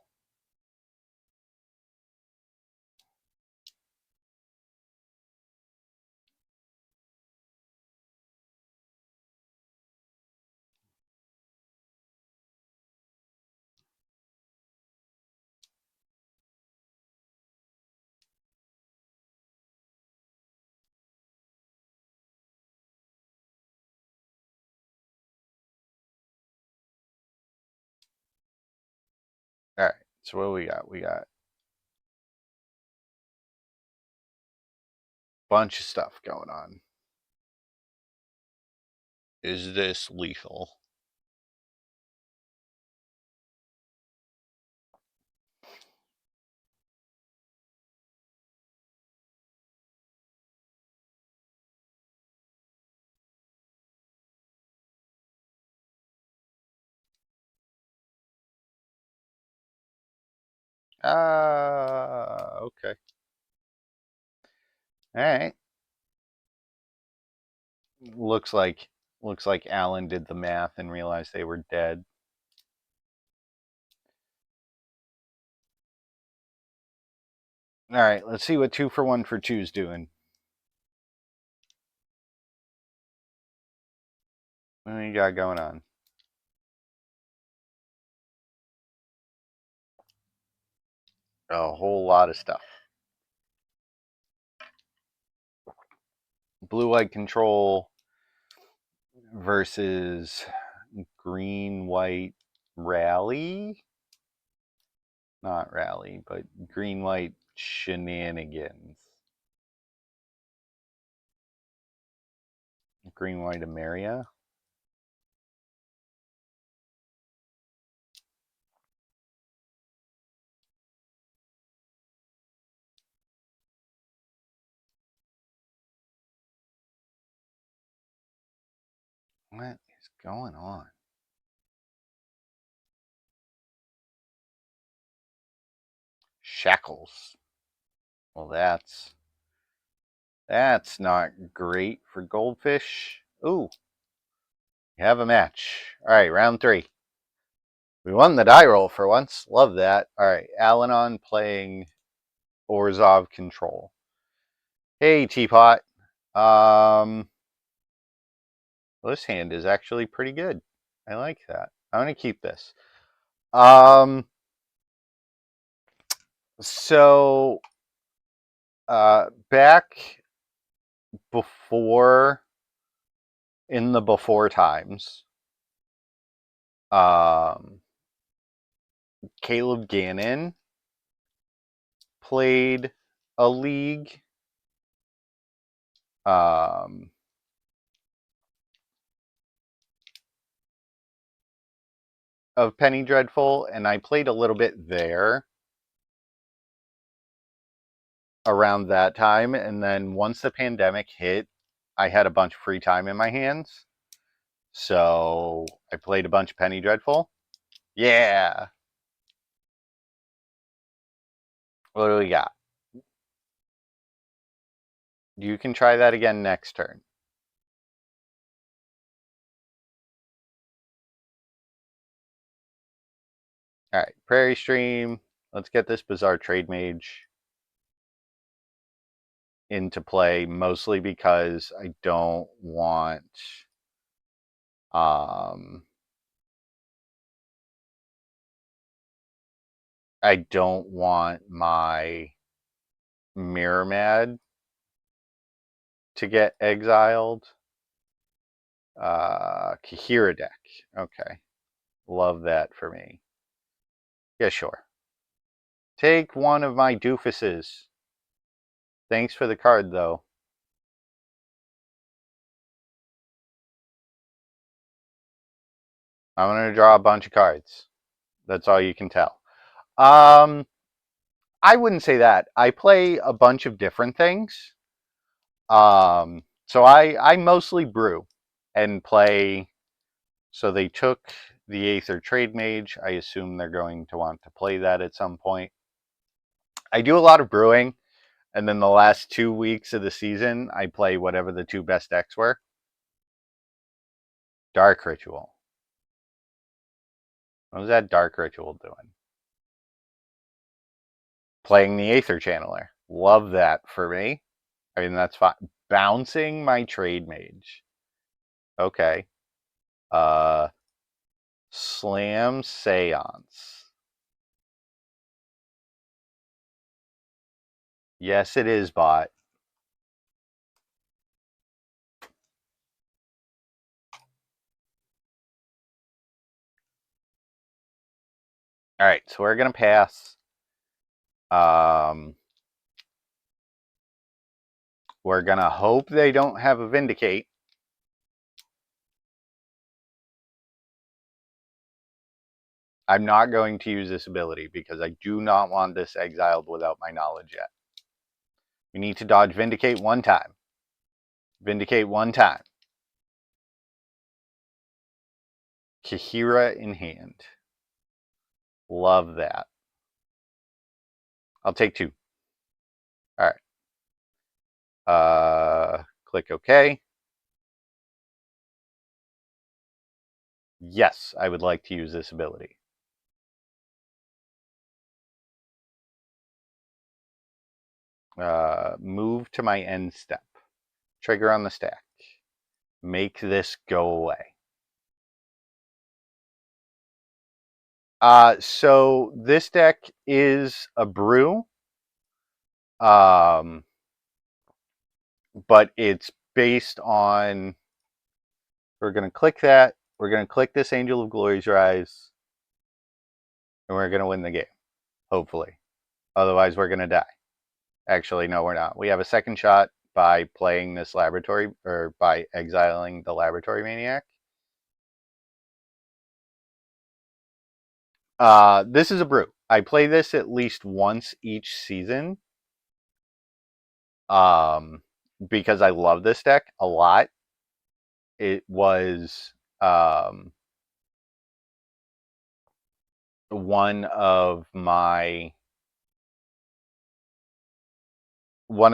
All right, so what do we got? We got a bunch of stuff going on. Is this lethal? Okay. All right. Looks like Alan did the math and realized they were dead. All right, let's see what 2 for 1 for 2's doing. What do you got going on? A whole lot of stuff. Blue-white control versus green-white rally. Not rally, but green-white shenanigans. Green-white Ameria. What is going on? Shackles. Well, that's not great for goldfish. Ooh, you have a match. All right, round 3. We won the die roll for once. Love that. All right, Alanon playing Orzhov Control. Hey, Teapot. Well, this hand is actually pretty good. I like that. I'm going to keep this. So, back before, in the before times, Caleb Gannon played a league of Penny Dreadful, and I played a little bit there around that time. And then once the pandemic hit, I had a bunch of free time in my hands. So I played a bunch of Penny Dreadful. Yeah. What do we got? You can try that again next turn. All right, Prairie Stream. Let's get this Bizarre Trade Mage into play, mostly because I don't want my Mirror Mad to get exiled. Kahira deck. Okay. Love that for me. Yeah, sure. Take one of my doofuses. Thanks for the card, though. I'm going to draw a bunch of cards. That's all you can tell. I wouldn't say that. I play a bunch of different things. So I mostly brew and play. So they took the Aether Trade Mage. I assume they're going to want to play that at some point. I do a lot of brewing, and then the last 2 weeks of the season, I play whatever the two best decks were. Dark Ritual. What was that Dark Ritual doing? Playing the Aether Channeler. Love that for me. I mean, that's fine. Bouncing my Trade Mage. Okay. Slam Seance. Yes, it is, bot. All right, so we're going to pass. We're going to hope they don't have a Vindicate. I'm not going to use this ability because I do not want this exiled without my knowledge yet. We need to dodge Vindicate one time. Vindicate one time. Kahira in hand. Love that. I'll take 2. All right. Click OK. Yes, I would like to use this ability. Move to my end step. Trigger on the stack. Make this go away. So this deck is a brew. But it's based on, we're going to click that. We're going to click this Angel of Glory's Rise. And we're going to win the game. Hopefully. Otherwise, we're going to die. Actually, no, we're not. We have a second shot by playing this laboratory, or by exiling the Laboratory Maniac. This is a brew. I play this at least once each season. Because I love this deck a lot. It was one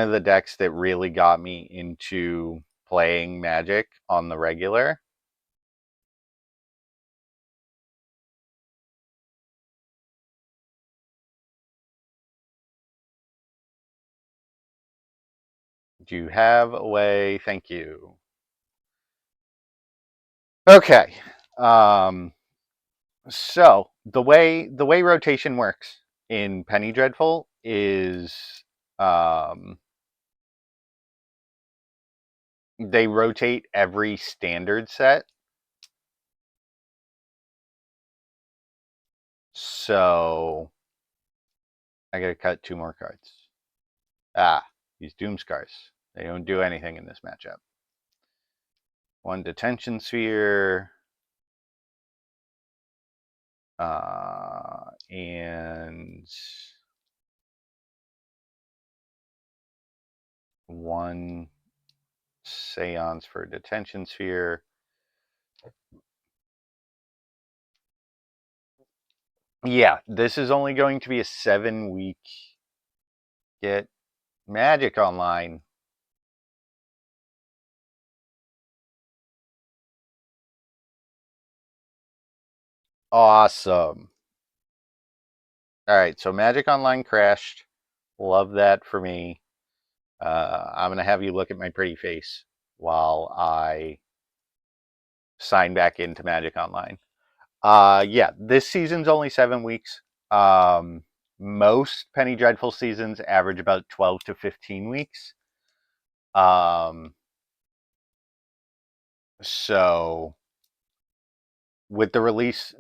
of the decks that really got me into playing Magic on the regular. Do you have a way? Thank you. Okay. So the way rotation works in Penny Dreadful is they rotate every standard set. So I gotta cut 2 more cards. These Doomscars. They don't do anything in this matchup. 1 Detention Sphere. And 1 Seance for Detention Sphere. Yeah, this is only going to be a 7-week get Magic Online. Awesome. All right, so Magic Online crashed. Love that for me. I'm going to have you look at my pretty face while I sign back into Magic Online. Yeah, this season's only 7 weeks. Most Penny Dreadful seasons average about 12 to 15 weeks. So with the release,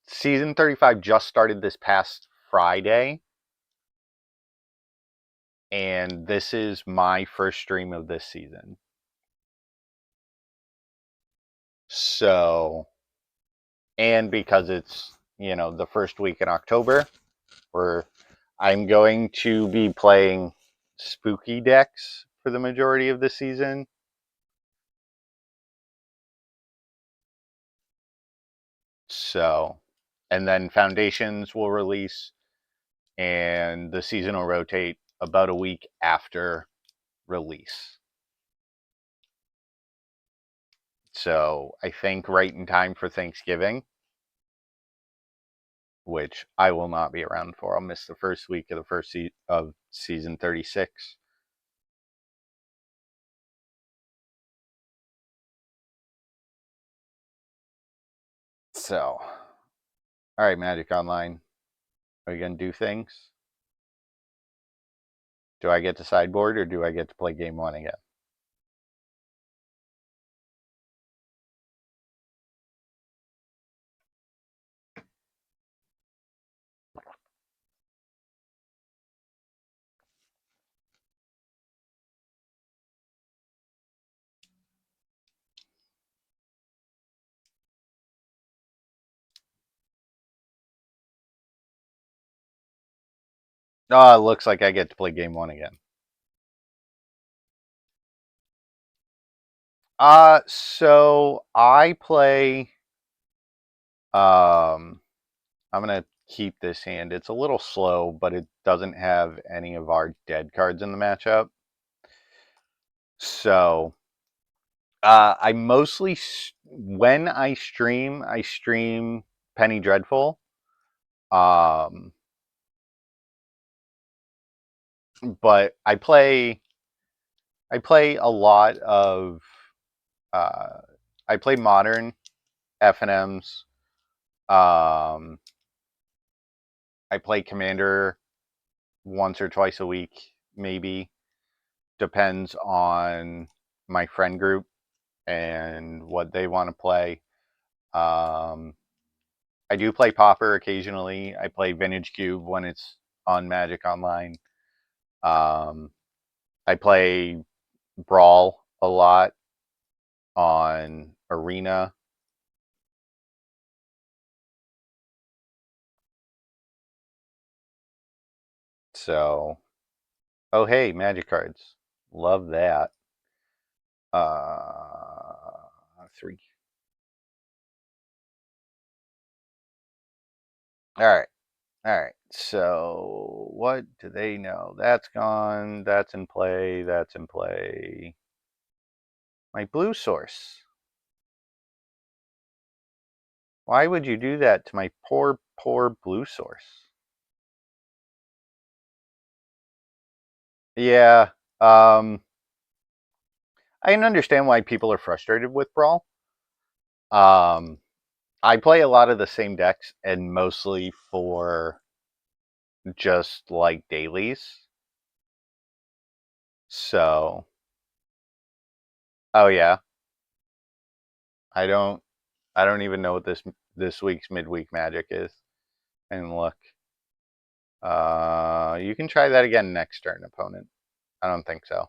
season 35 just started this past Friday. And this is my first stream of this season. So, and because it's, the first week in October, I'm going to be playing spooky decks for the majority of the season. So, and then Foundations will release and the season will rotate about a week after release. So I think right in time for Thanksgiving, which I will not be around for. I'll miss the first week of the of season 36. So, all right, Magic Online. Are you going to do things? Do I get to sideboard or do I get to play game one again? Oh, it looks like I get to play game one again. So I play. I'm gonna keep this hand. It's a little slow, but it doesn't have any of our dead cards in the matchup. So I mostly, when I stream Penny Dreadful. Um, but I play a lot of uh, I play modern F&Ms. I play Commander once or twice a week, maybe. Depends on my friend group and what they want to play. I do play Pauper occasionally. I play Vintage Cube when it's on Magic Online. Um, I play Brawl a lot on Arena. So, oh hey, Magic cards. Love that. Three. All right. All right. So, what do they know? That's gone. That's in play. That's in play. My blue source. Why would you do that to my poor, poor blue source? Yeah. I can understand why people are frustrated with Brawl. Um, I play a lot of the same decks and mostly for just like dailies. So, oh yeah, I don't I don't even know what this week's midweek magic is. And look, you can try that again next turn, opponent. I don't think so.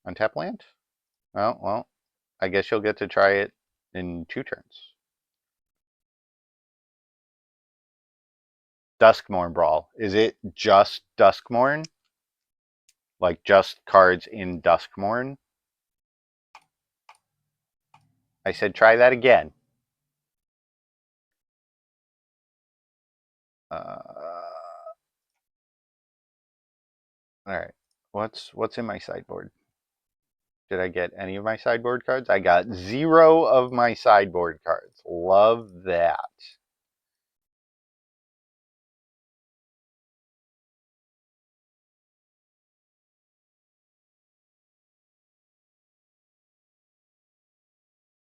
Untap land? Oh well, I guess you'll get to try it in 2 turns. Duskmorn Brawl. Is it just Duskmorn? Like just cards in Duskmorn? I said try that again. All right. What's in my sideboard? Did I get any of my sideboard cards? I got 0 of my sideboard cards. Love that.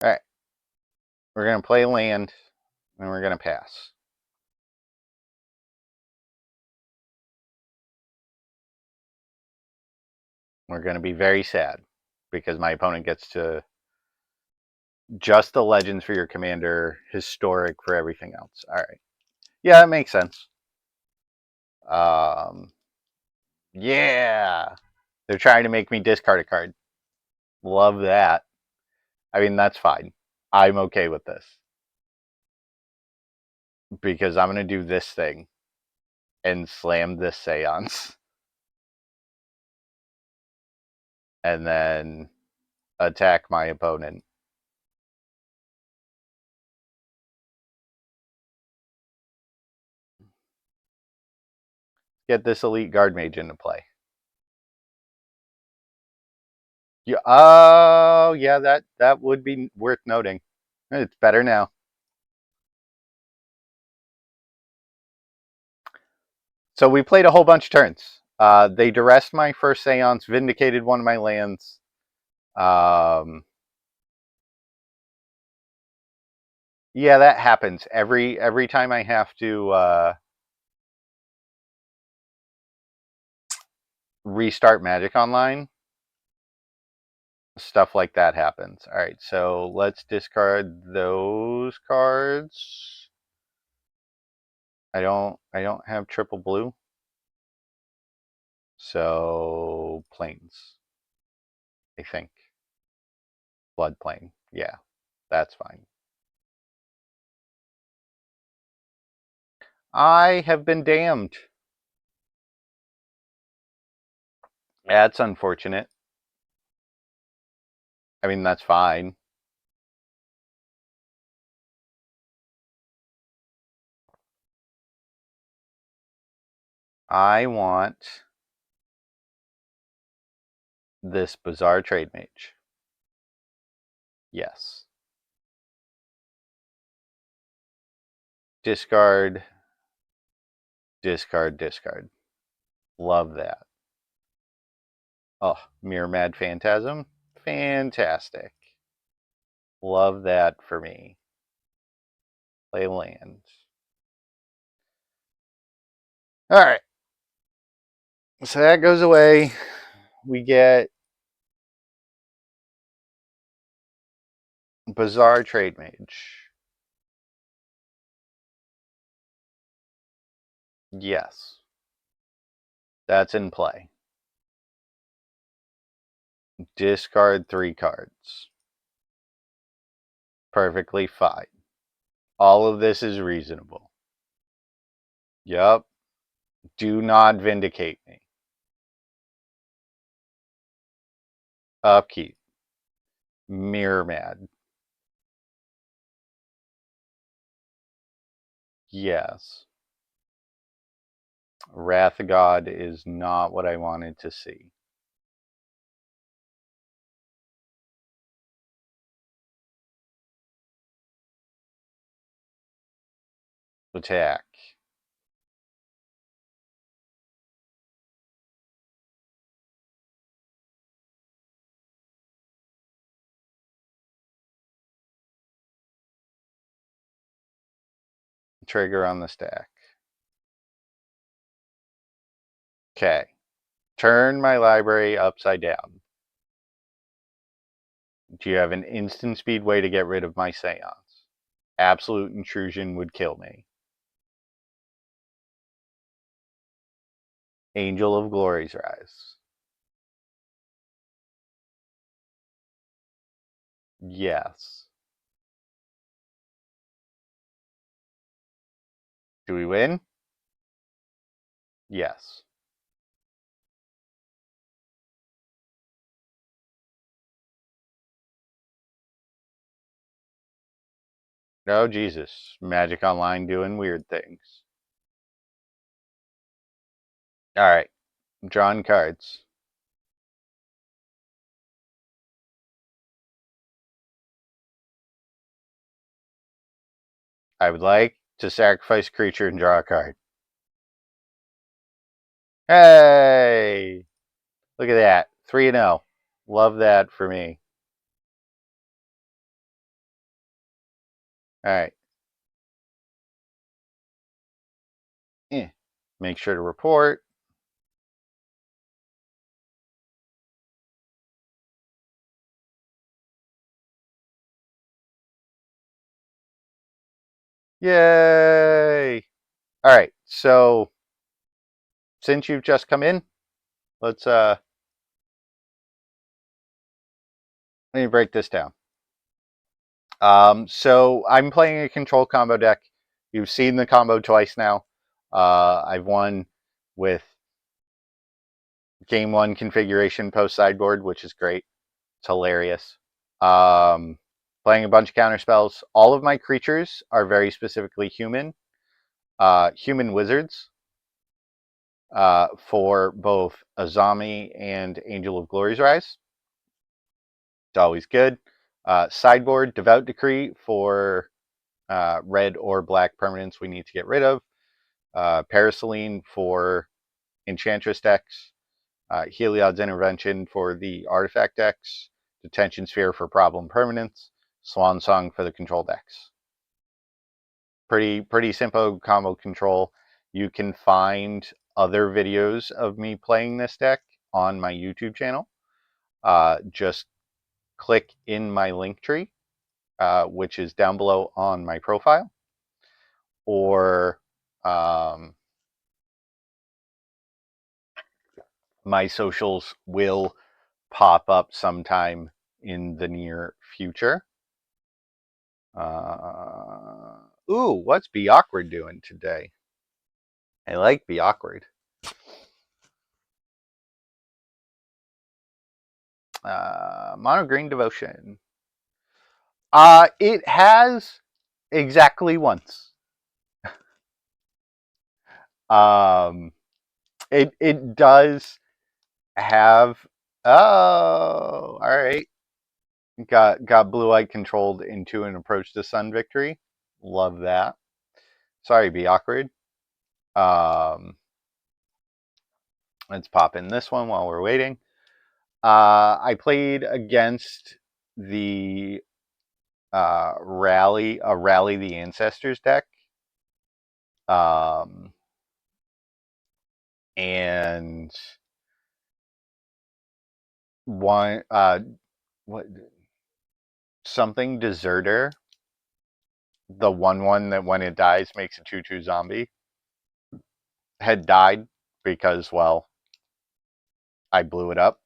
All right. We're going to play land and we're going to pass. We're going to be very sad because my opponent gets to just the legends for your commander, historic for everything else. All right. Yeah, that makes sense. Yeah. They're trying to make me discard a card. Love that. I mean, that's fine. I'm okay with this. Because I'm going to do this thing and slam this seance. And then attack my opponent. get this elite guard mage into play. Yeah, oh, yeah, that would be worth noting. It's better now. So we played a whole bunch of turns. They duressed my first Seance, vindicated one of my lands. Yeah, that happens every time I have to restart Magic Online. Stuff like that happens. All right, so let's discard those cards. I don't have triple blue. So plains. I think. Floodplain. Yeah, that's fine. I have been damned. That's unfortunate. I mean, that's fine. I want this bizarre trade mage. Yes. Discard, discard, discard. Love that. Oh, Mirror Mad Phantasm. Fantastic. Love that for me. Play land. All right. So that goes away. We get Bizarre Trade Mage. Yes. That's in play. Discard 3 cards. Perfectly fine. All of this is reasonable. Yup. Do not vindicate me. Upkeep. Mirror Mad. Yes. Wrath of God is not what I wanted to see. Attack. Trigger on the stack. Okay. Turn my library upside down. Do you have an instant speed way to get rid of my Seance? Absolute intrusion would kill me. Angel of Glory's Rise. Yes. Do we win? Yes. Oh, Jesus. Magic Online doing weird things. All right. Drawing cards. I would like to sacrifice a creature and draw a card. Hey! Look at that. 3-0. Love that for me. All right. Make sure to report. Yay! All right. So since you've just come in, let's let me break this down. So I'm playing a control combo deck. You've seen the combo twice now. I've won with game 1 configuration post sideboard, which is great. It's hilarious. Playing a bunch of counter spells. All of my creatures are very specifically human. Human wizards. for both Azami and Angel of Glory's Rise. It's always good. Sideboard, Devout Decree for red or black permanents we need to get rid of. Paraceline for Enchantress decks. Heliod's Intervention for the artifact decks. Detention Sphere for problem permanents. Swan Song for the control decks. Pretty simple combo control. You can find other videos of me playing this deck on my YouTube channel. Just click in my link tree, which is down below on my profile, or my socials will pop up sometime in the near future. Ooh, what's Be Awkward doing today? I like Be Awkward. Mono Green Devotion. It has exactly once. It does have. Oh, all right. Got blue eye controlled into an approach to sun victory. Love that. Sorry, Be Awkward. Let's pop in this one while we're waiting. I played against the Rally the Ancestors deck. And one what something Deserter, the 1/1 that when it dies makes a 2/2 zombie, had died because, well, I blew it up.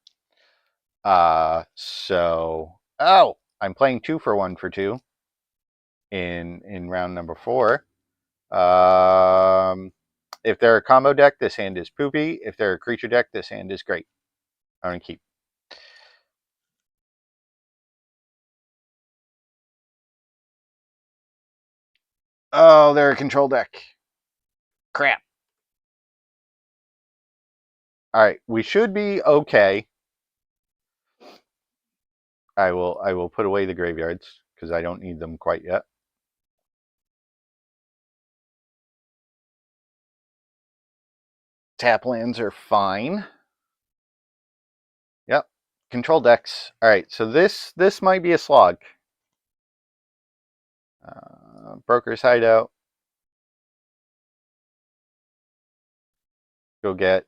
I'm playing 2 for 1 for 2 in round number 4. If they're a combo deck, this hand is poopy. If they're a creature deck, this hand is great. I'm gonna keep. Oh, they're a control deck. Crap. All right, we should be okay. I will put away the graveyards because I don't need them quite yet. Tap lands are fine. Yep. Control decks. All right, so this might be a slog. Broker's Hideout. Go get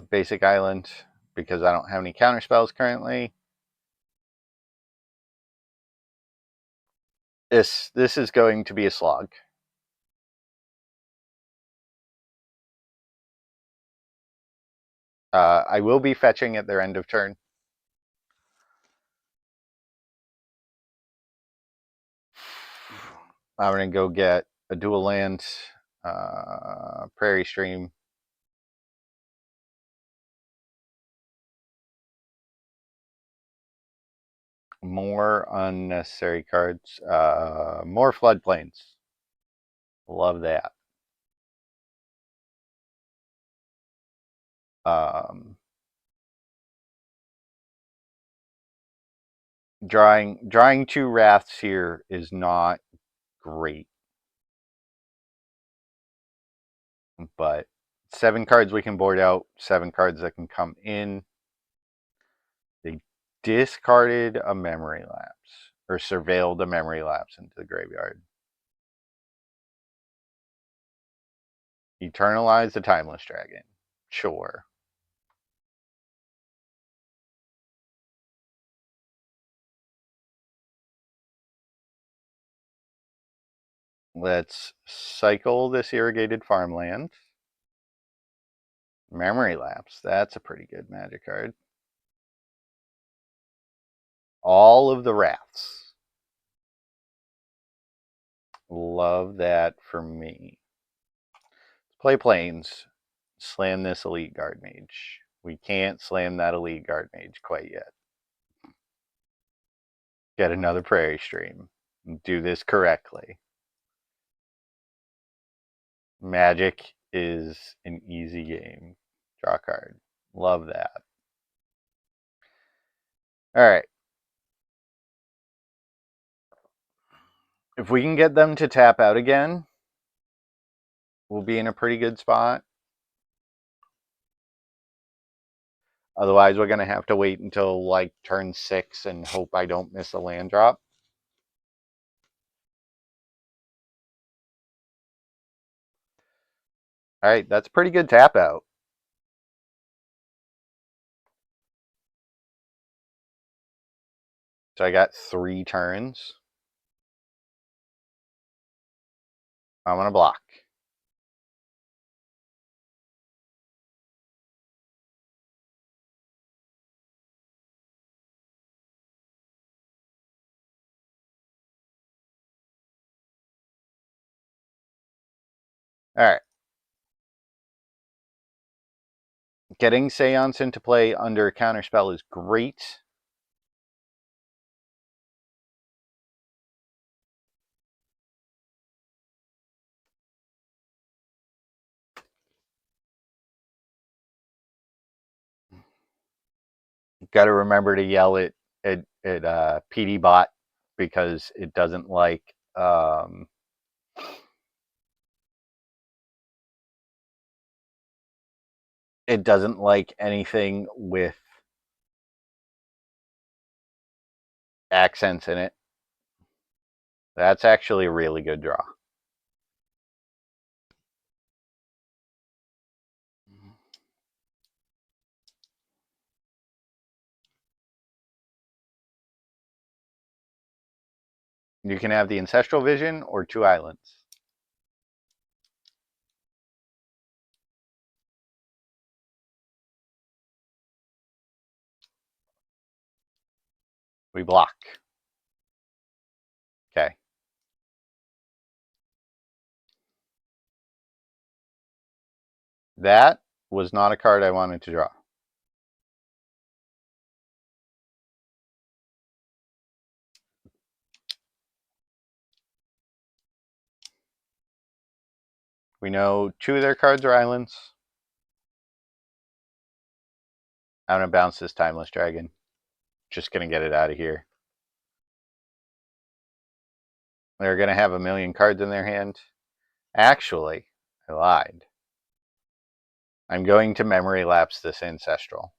Basic Island because I don't have any counter spells currently. This is going to be a slog. I will be fetching at their end of turn. I'm going to go get a dual land, Prairie Stream. More unnecessary cards. More Floodplains. Love that. Drawing 2 Wraths here is not great. But 7 cards we can board out, 7 cards that can come in. They discarded a Memory Lapse, or surveilled a Memory Lapse into the graveyard. Eternalize the Timeless Dragon. Sure. Let's cycle this Irrigated Farmland. Memory Lapse. That's a pretty good Magic card. All of the Wraths. Love that for me. Play Plains. Slam this Elite Guard Mage. We can't slam that Elite Guard Mage quite yet. Get another Prairie Stream. Do this correctly. Magic is an easy game. Draw a card. Love that. All right. If we can get them to tap out again, we'll be in a pretty good spot. Otherwise, we're going to have to wait until like turn 6 and hope I don't miss a land drop. All right, that's a pretty good tap out. So I got 3 turns. I'm going to block. All right. Getting Seance into play under Counterspell is great. Got to remember to yell at PD Bot because it doesn't like anything with accents in it. That's actually a really good draw. You can have the Ancestral Vision or 2 islands. We block. Okay. That was not a card I wanted to draw. We know 2 of their cards are islands. I'm going to bounce this Timeless Dragon. Just going to get it out of here. They're going to have a million cards in their hand. Actually, I lied. I'm going to memory lapse this Ancestral.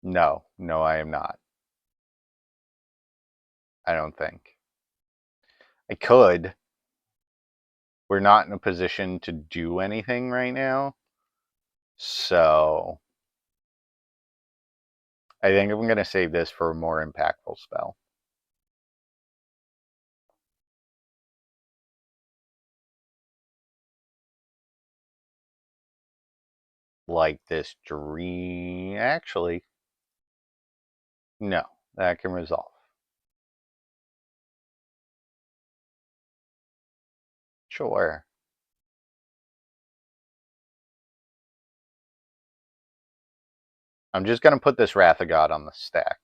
No, I am not. I don't think. I could. We're not in a position to do anything right now. So I think I'm going to save this for a more impactful spell. Like this dream. Actually, no, that can resolve. Sure. I'm just going to put this Wrath of God on the stack.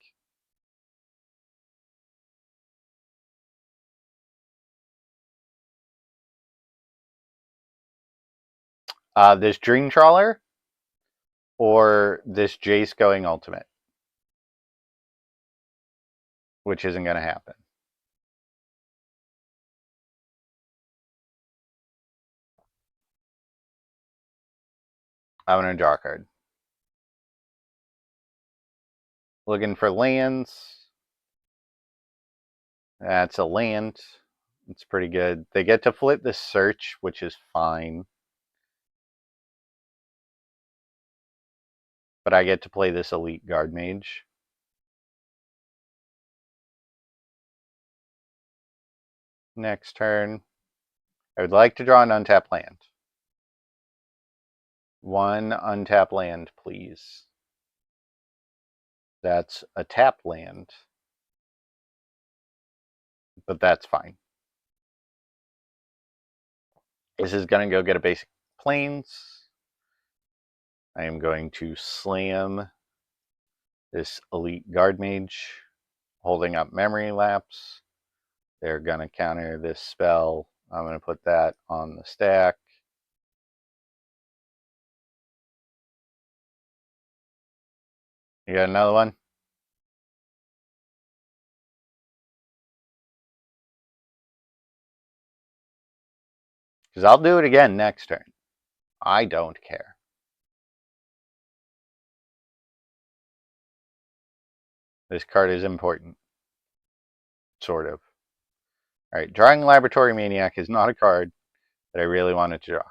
This Dream Trawler or this Jace going ultimate, which isn't going to happen. I'm going to draw a card. Looking for lands. That's a land. It's pretty good. They get to flip this Search, which is fine. But I get to play this Elite Guard Mage. Next turn. I would like to draw an untapped land. 1 untapped land, please. That's a tapped land. But that's fine. This is going to go get a basic plains. I am going to slam this Elite Guard Mage, holding up Memory Lapse. They're going to counter this spell. I'm going to put that on the stack. You got another one? Because I'll do it again next turn. I don't care. This card is important. Sort of. Alright, Drawing Laboratory Maniac is not a card that I really wanted to draw.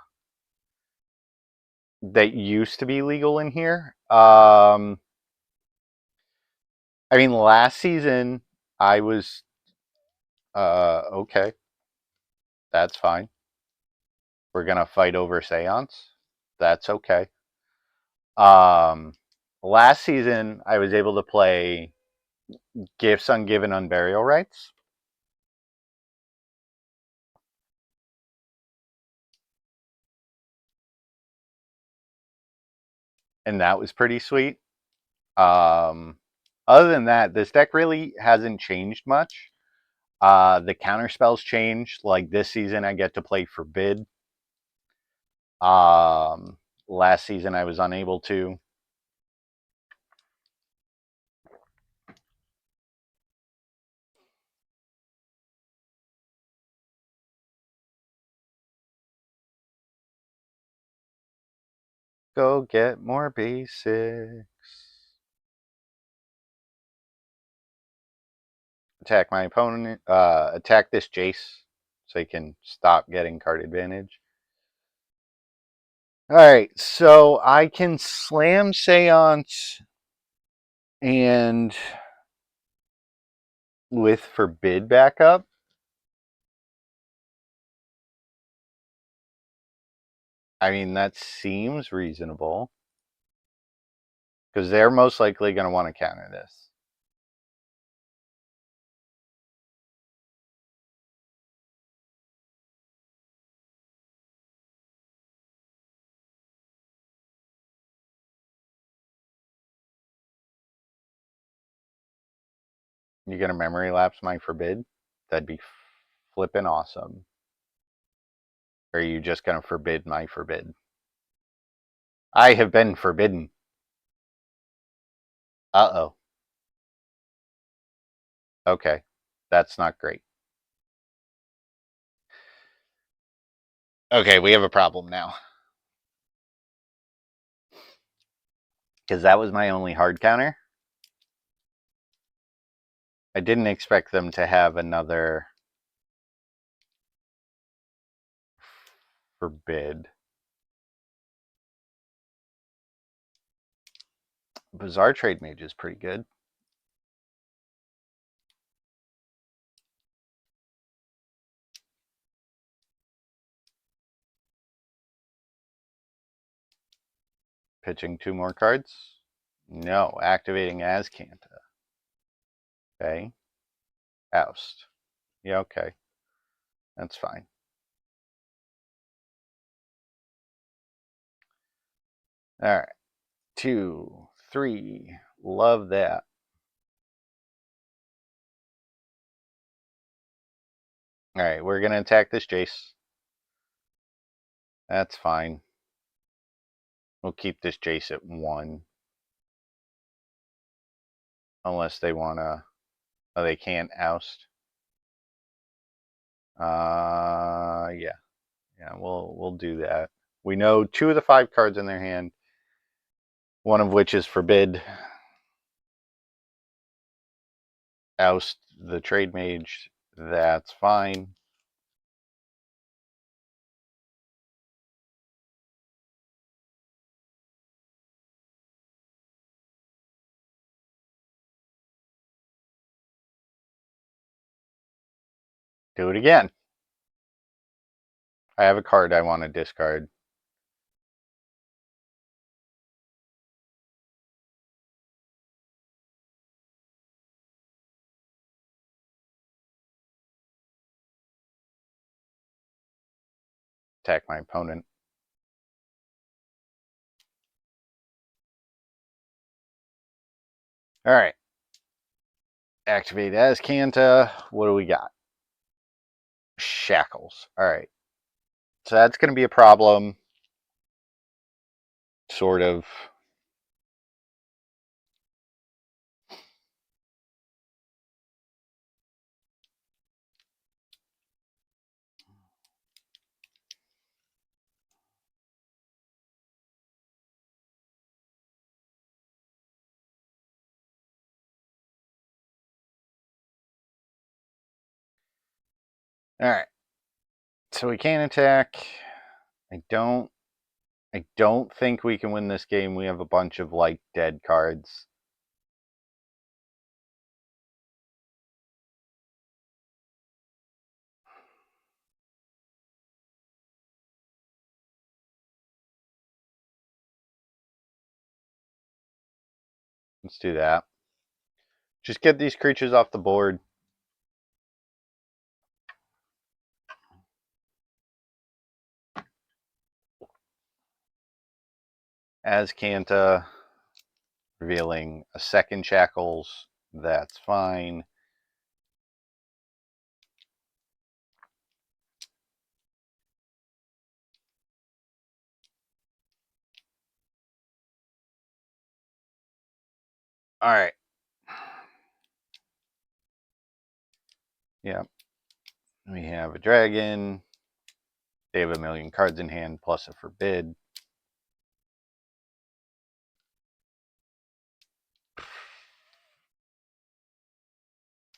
That used to be legal in here. I mean, last season, I was... okay. That's fine. We're going to fight over Seance. That's okay. Last season, I was able to play Gifts Ungiven Unburial Rights. And that was pretty sweet. Other than that, this deck really hasn't changed much. The counter spells changed. Like this season, I get to play Forbid. Last season, I was unable to. Go get more basics. Attack my opponent. Attack this Jace so he can stop getting card advantage. Alright, so I can slam Seance and with Forbid backup. I mean, that seems reasonable. Because they're most likely going to want to counter this. You going to memory lapse my Forbid? That'd be flippin' awesome. Or are you just going to forbid my Forbid? I have been forbidden. Uh-oh. Okay. That's not great. Okay, we have a problem now. Because that was my only hard counter. I didn't expect them to have another Forbid. Bizarre Trade Mage is pretty good. Pitching 2 more cards? No. Activating Azcanta. Okay. Oust. Yeah, okay. That's fine. Alright. 2, 3. Love that. Alright, we're going to attack this Jace. That's fine. We'll keep this Jace at 1. Unless they want to... Oh, they can't oust. Yeah. Yeah, we'll do that. We know 2 of the 5 cards in their hand. One of which is Forbid. Oust the Trade Mage. That's fine. Do it again. I have a card I want to discard. Attack my opponent. Alright. Activate Azcanta. What do we got? Shackles. Alright. So that's going to be a problem. Sort of. Alright. So we can't attack. I don't think we can win this game. We have a bunch of like dead cards. Let's do that. Just get these creatures off the board. Azcanta, revealing a second Shackles. That's fine. Alright. Yep. We have a dragon. They have a million cards in hand plus a forbid.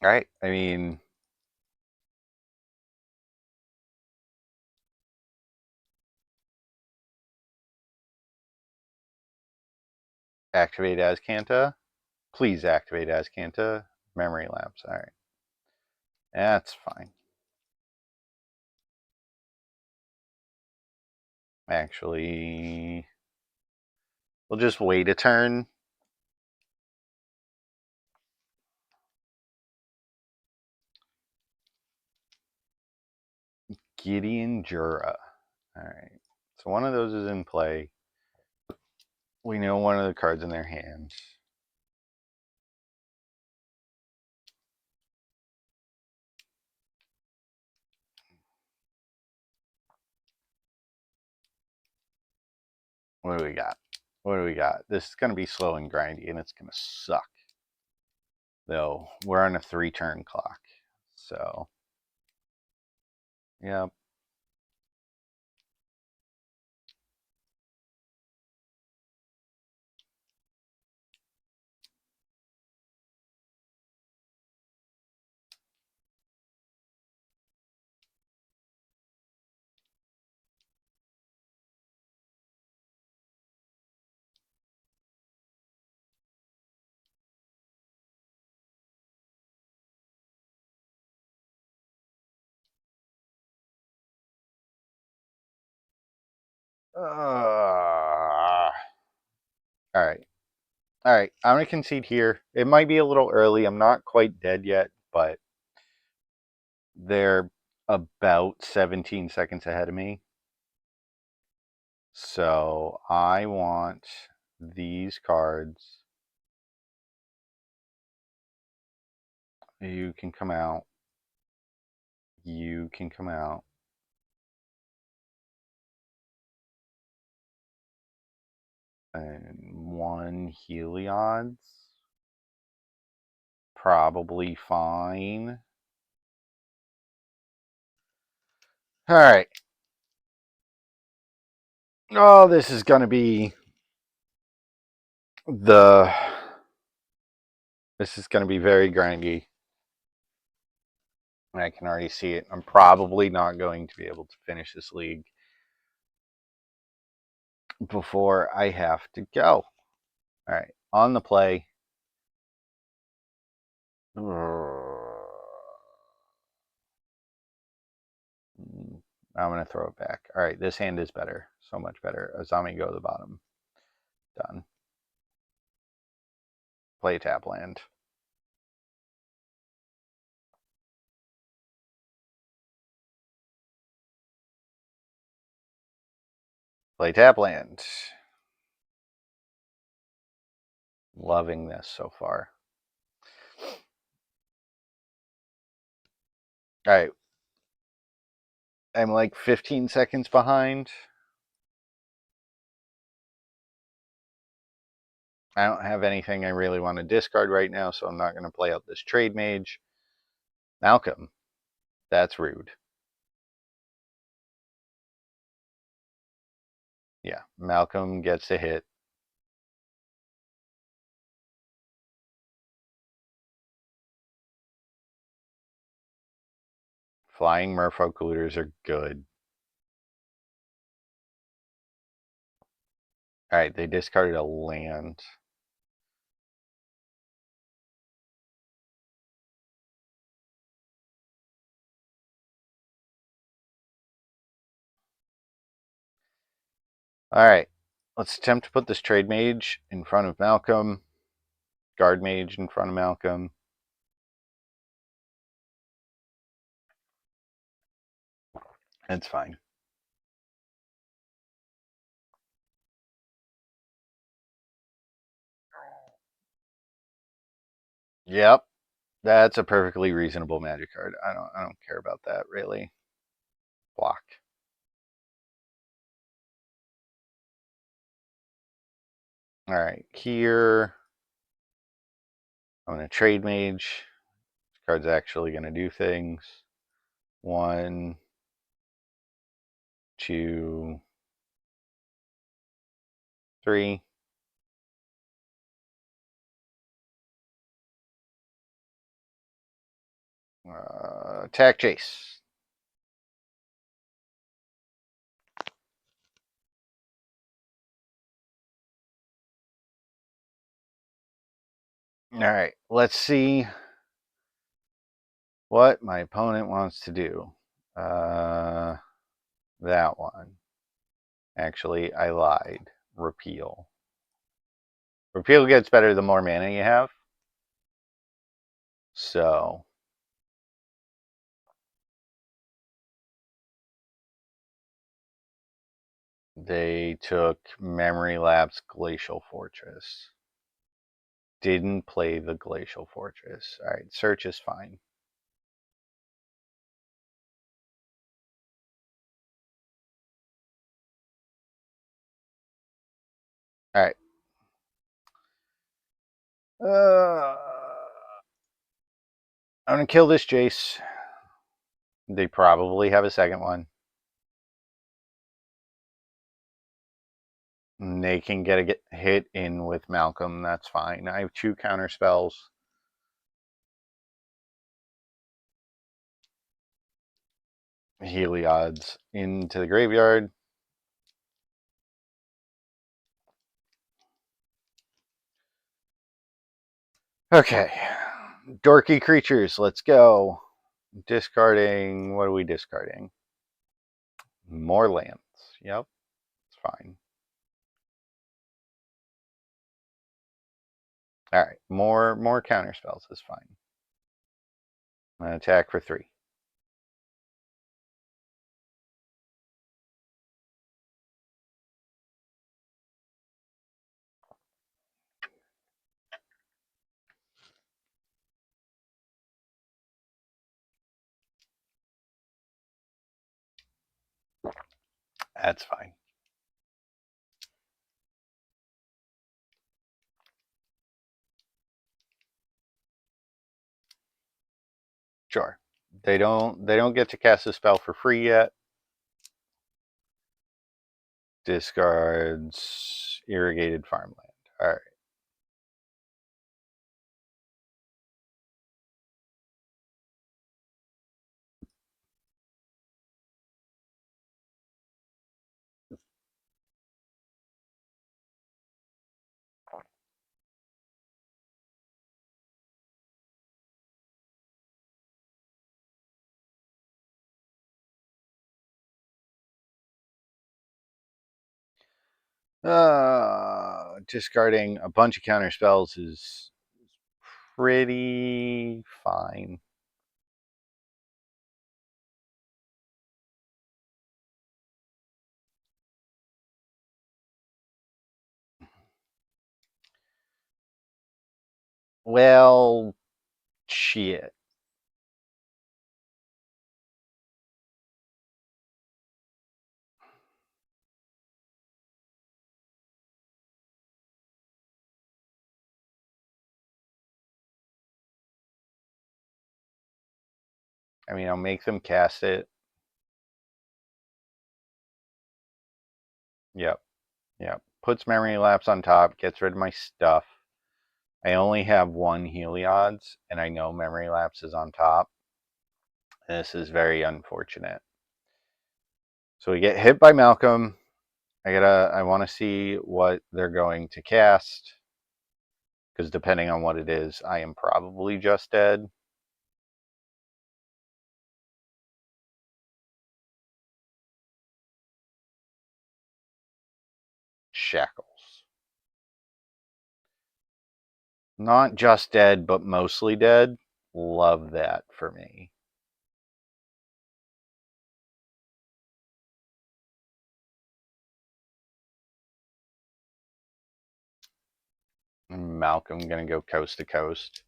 Alright, I mean, activate Azcanta. Please activate Azcanta. Memory lapse. Alright. That's fine. Actually, we'll just wait a turn. Gideon Jura. Alright. So one of those is in play. We know one of the cards in their hands. What do we got? What do we got? This is going to be slow and grindy, and it's going to suck. Though, we're on a 3-turn clock. So, yep. Alright. Alright, I'm going to concede here. It might be a little early. I'm not quite dead yet, but they're about 17 seconds ahead of me. So I want these cards. You can come out. You can come out. And 1 Heliod's. Probably fine. Alright. Oh, this is going to be this is going to be very grindy. I can already see it. I'm probably not going to be able to finish this league before I have to go. Alright, on the play. I'm going to throw it back. Alright, this hand is better. So much better. Azami go to the bottom. Done. Play tap land. Play tap land. Loving this so far. Alright. I'm like 15 seconds behind. I don't have anything I really want to discard right now, so I'm not going to play out this trade mage. Malcolm. That's rude. Yeah, Malcolm gets a hit. Flying merfolk looters are good. Alright, they discarded a land. Alright, let's attempt to put this trade mage in front of Malcolm. Guard mage in front of Malcolm. It's fine. Yep, that's a perfectly reasonable magic card. I don't care about that really. Block. All right, here I'm gonna trade mage. This card's actually gonna do things. 1, 2, 3. Attack chase. All right, let's see what my opponent wants to do. That one. Actually, I lied. Repeal. Repeal gets better the more mana you have. So they took Memory Lapse Glacial Fortress. Didn't play the Glacial Fortress. All right, search is fine. All right. I'm gonna kill this Jace. They probably have a second one. They can get a hit in with Malcolm. That's fine. I have 2 counter spells. Heliod's into the graveyard. Okay. Dorky creatures. Let's go. Discarding. What are we discarding? More lands. Yep. It's fine. All right. More counter spells is fine. I'm gonna attack for 3. That's fine. Sure. They don't get to cast a spell for free yet. Discards irrigated farmland. All right. Discarding a bunch of counter spells is pretty fine. Well, shit. I mean, I'll make them cast it. Yep. Yep. Puts Memory Lapse on top, gets rid of my stuff. I only have 1 Heliod's, and I know Memory Lapse is on top. This is very unfortunate. So we get hit by Malcolm. I want to see what they're going to cast, because depending on what it is, I am probably just dead. Shackles. Not just dead, but mostly dead. Love that for me. Malcolm gonna go coast to coast.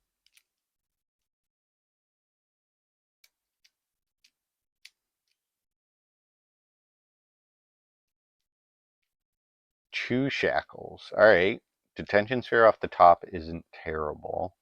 Two shackles. All right. Detention sphere off the top isn't terrible.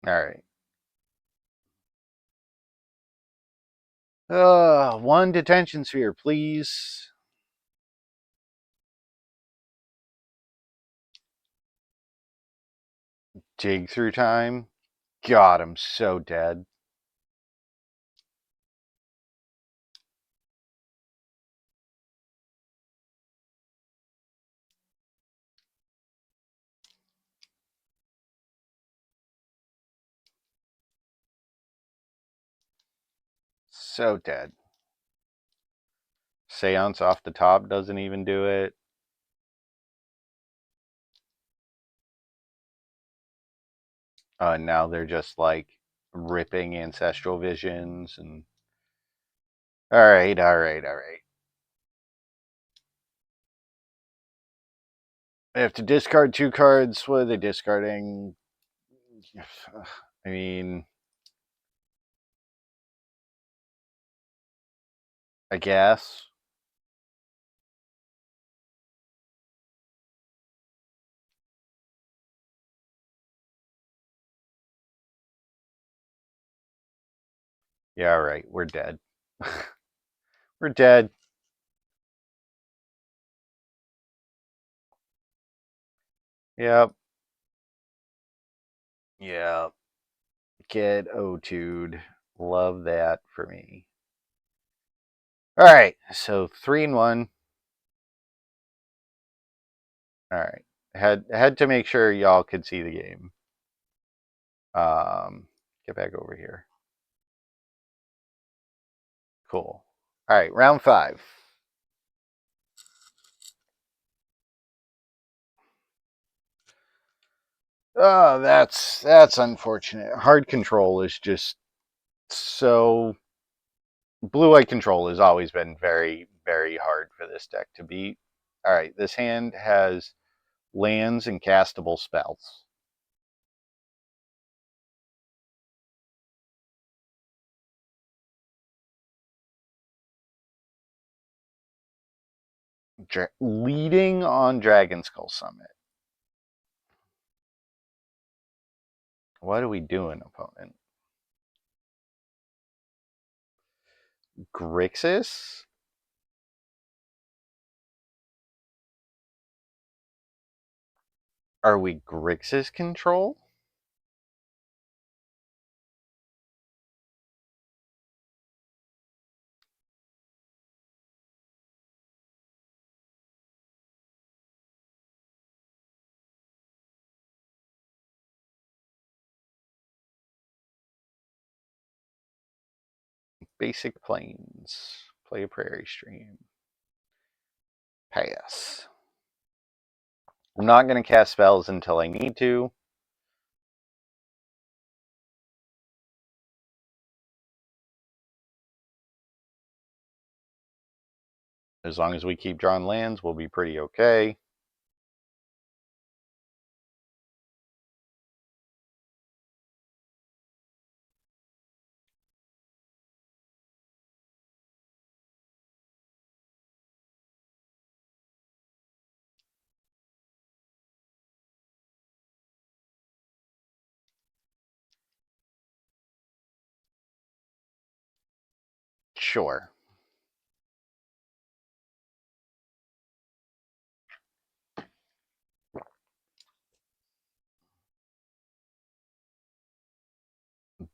All right. One detention sphere, please. Dig through time. God, I'm so dead. So dead. Seance off the top doesn't even do it. Now they're just like ripping ancestral visions and. All right. They have to discard two cards. What are they discarding? I mean, I guess. Yeah, all right. We're dead. We're dead. Yep. Yep. Get O2'd. Love that for me. All right. So 3-1. All right. Had to make sure y'all could see the game. Get back over here. Cool. All right. Round 5. Oh, that's unfortunate. Hard control is just so. Blue-white control has always been very, very hard for this deck to beat. All right, this hand has lands and castable spells. Leading on Dragon Skull Summit. What are we doing, opponent? Grixis? Are we Grixis control? Basic Plains. Play a Prairie Stream. Pass. I'm not going to cast spells until I need to. As long as we keep drawing lands, we'll be pretty okay. Sure.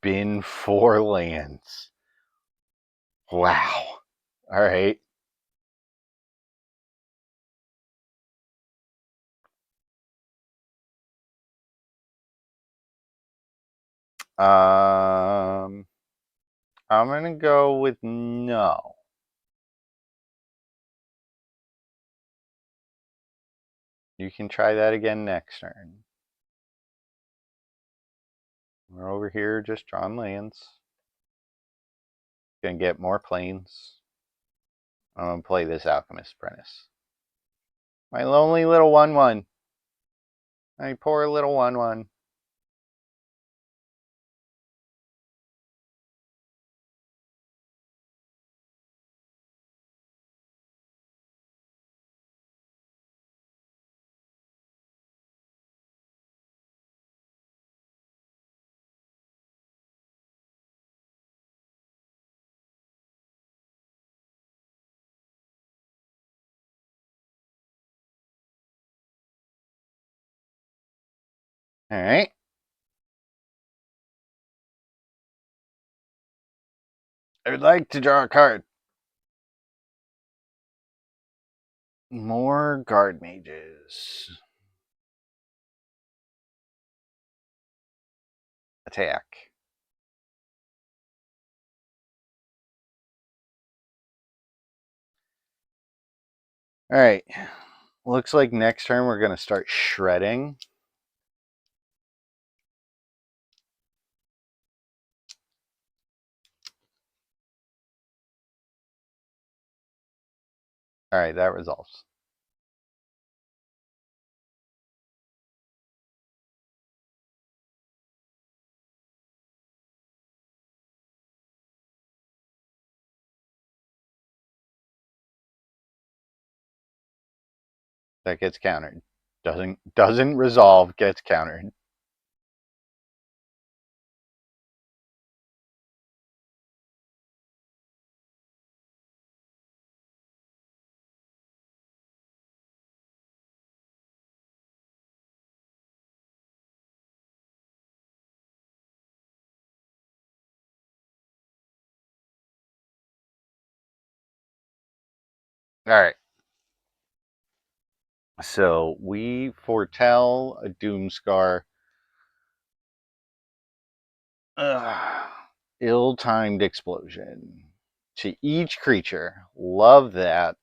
Bin 4 lands. Wow. All right. I'm gonna go with no. You can try that again next turn. We're over here just drawing lands. Gonna get more planes. I'm gonna play this Alchemist Apprentice. My lonely little 1/1. My poor little 1/1. All right. I would like to draw a card. More guard mages. Attack. All right. Looks like next turn we're going to start shredding. All right, that resolves. That gets countered. Doesn't resolve, gets countered. All right. So we foretell a Doomscar. Ill-timed explosion to each creature. Love that.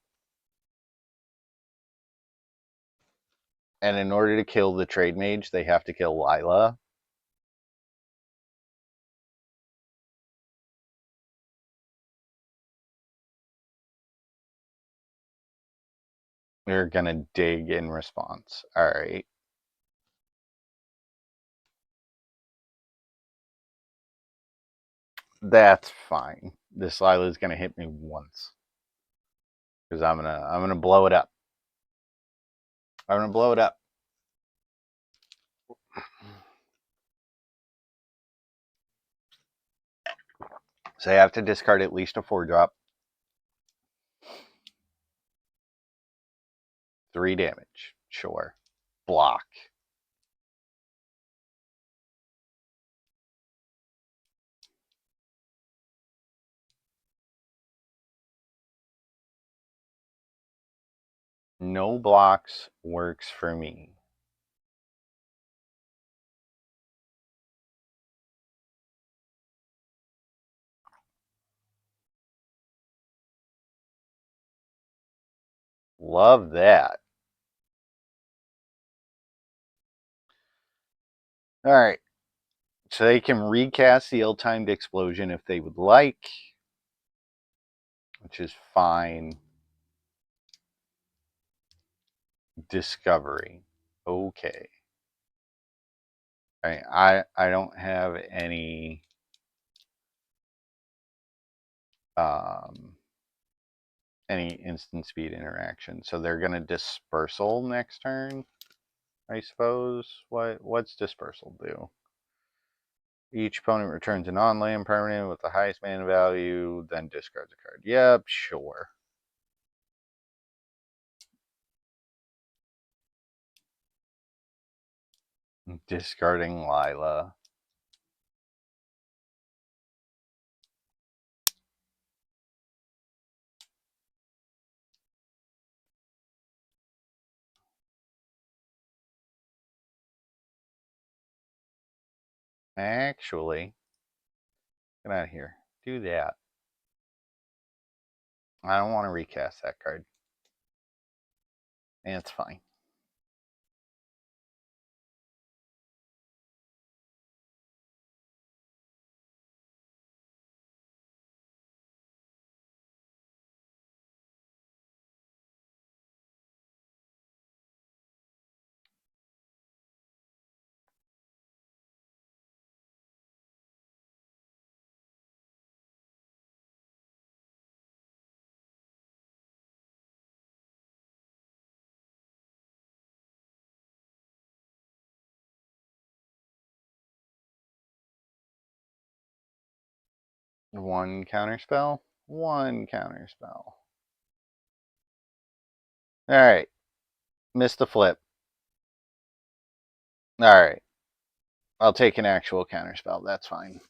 And in order to kill the trade mage, they have to kill Lila. They're gonna dig in response. All right. That's fine. This Lila is gonna hit me once because I'm gonna blow it up. I'm gonna blow it up. So I have to discard at least a 4-drop. 3 damage. Sure. Block. No blocks works for me. Love that. All right. So they can recast the ill-timed explosion if they would like, which is fine. Discovery. Okay. I don't have any instant speed interaction, so they're gonna dispersal next turn, I suppose. What's dispersal do? Each opponent returns a non-land permanent with the highest mana value, then discards a card. Yep, sure. Discarding Lila. Actually, get out of here. Do that. I don't want to recast that card. And it's fine. One counterspell. One counterspell. Alright. Missed the flip. Alright. I'll take an actual counterspell. That's fine.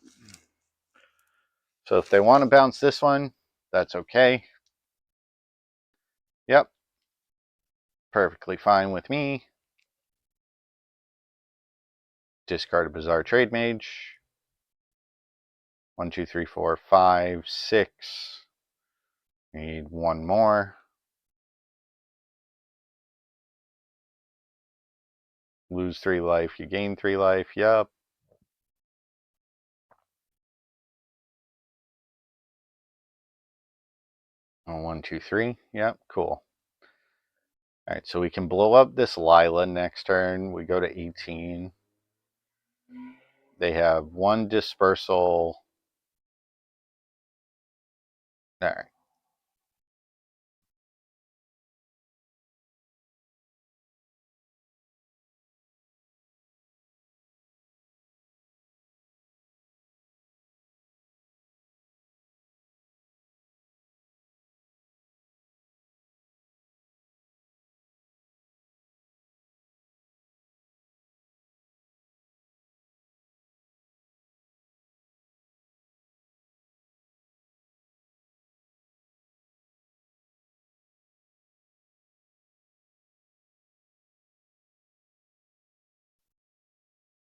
So if they want to bounce this one, that's okay. Yep. Perfectly fine with me. Discard a Bizarre Trade Mage. 1, 2, 3, 4, 5, 6. Need one more. Lose 3 life, you gain 3 life. Yep. Oh, 1, 2, 3. Yep, cool. Alright, so we can blow up this Lila next turn. We go to 18. They have 1 dispersal. Alright.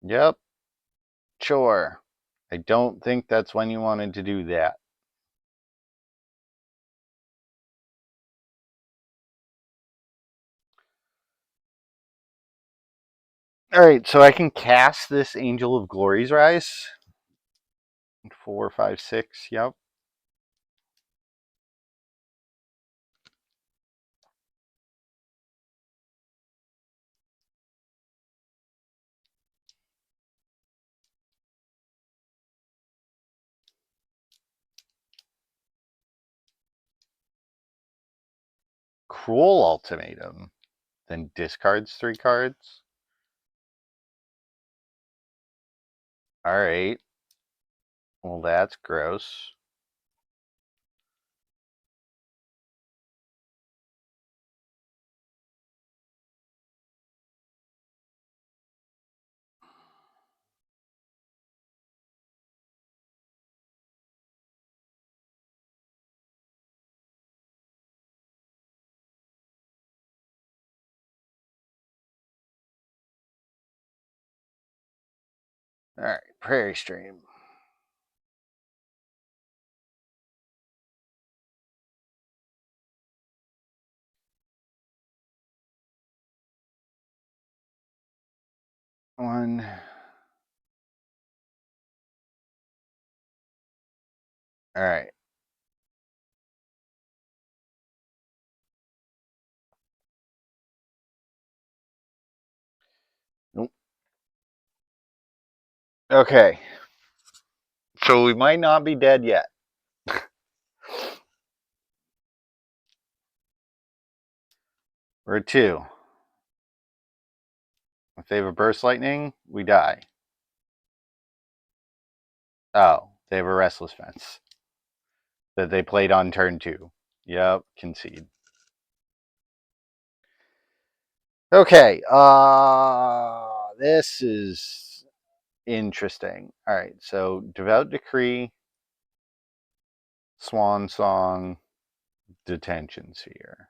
Yep. Sure. I don't think that's when you wanted to do that. Alright, so I can cast this Angel of Glory's Rise. 4, 5, 6. Yep. Cruel Ultimatum. Then discards 3 cards. Alright. Well, that's gross. Alright, Prairie Stream. One. Alright. Nope. Okay. So we might not be dead yet. We're at 2. If they have a Burst Lightning, we die. Oh, they have a restless fence that they played on turn 2. Yep, concede. Okay, this is interesting. All right, so Devout Decree, Swan Song, Detention Sphere.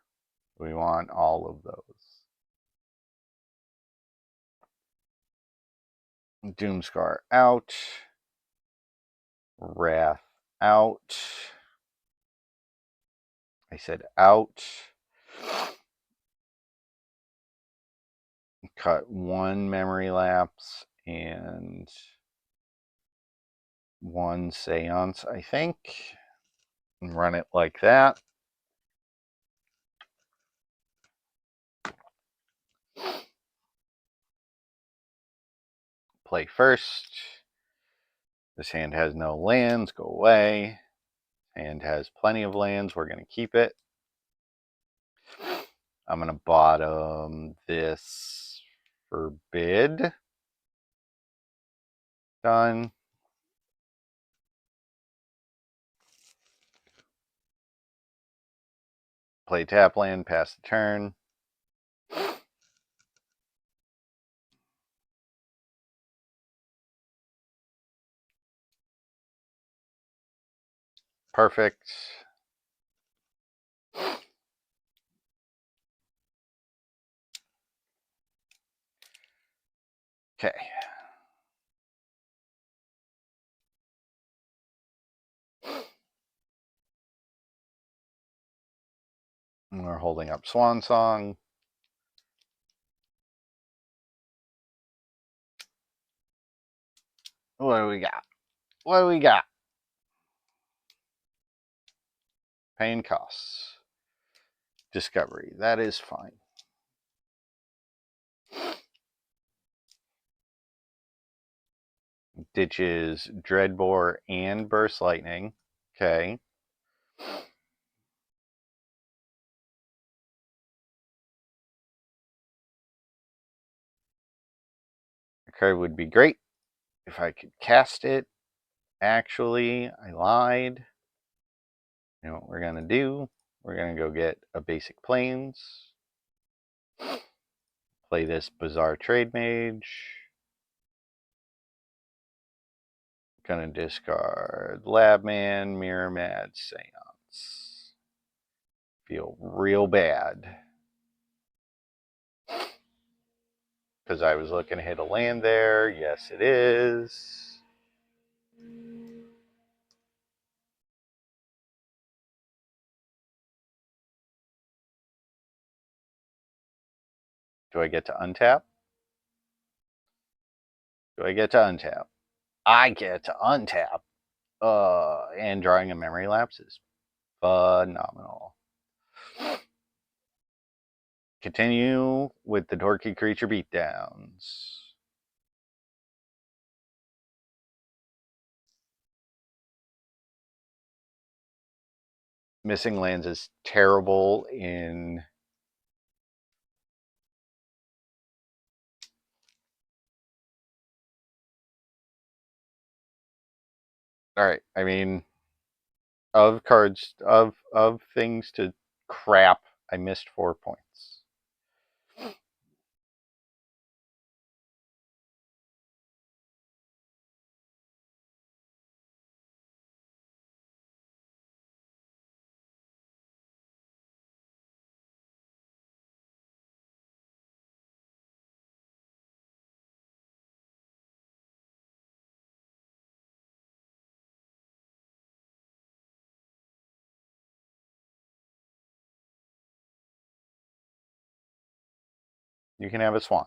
We want all of those. Doomscar out. Wrath out. I said out. Cut 1 memory lapse and 1 seance, I think. And run it like that. Play first. This hand has no lands. Go away. Hand has plenty of lands. We're going to keep it. I'm going to bottom this Forbid. Done. Play tap land, pass the turn. Perfect. Okay. And we're holding up Swan Song. What do we got? What do we got? Paying costs. Discovery. That is fine. Ditches Dreadbore and Burst Lightning. Okay. The card would be great if I could cast it. Actually, I lied. You know what we're going to do? We're going to go get a basic plains. Play this Bizarre Trade Mage. Gonna discard Labman, Mirror Mad, Seance. Feel real bad. Because I was looking to hit a land there. Yes, it is. Do I get to untap? Do I get to untap? I get to untap. And drawing a memory lapse is phenomenal. Continue with the dorky creature beatdowns. Missing lands is terrible in... Alright, I mean, of cards, of things to crap, I missed 4 points. You can have a swan.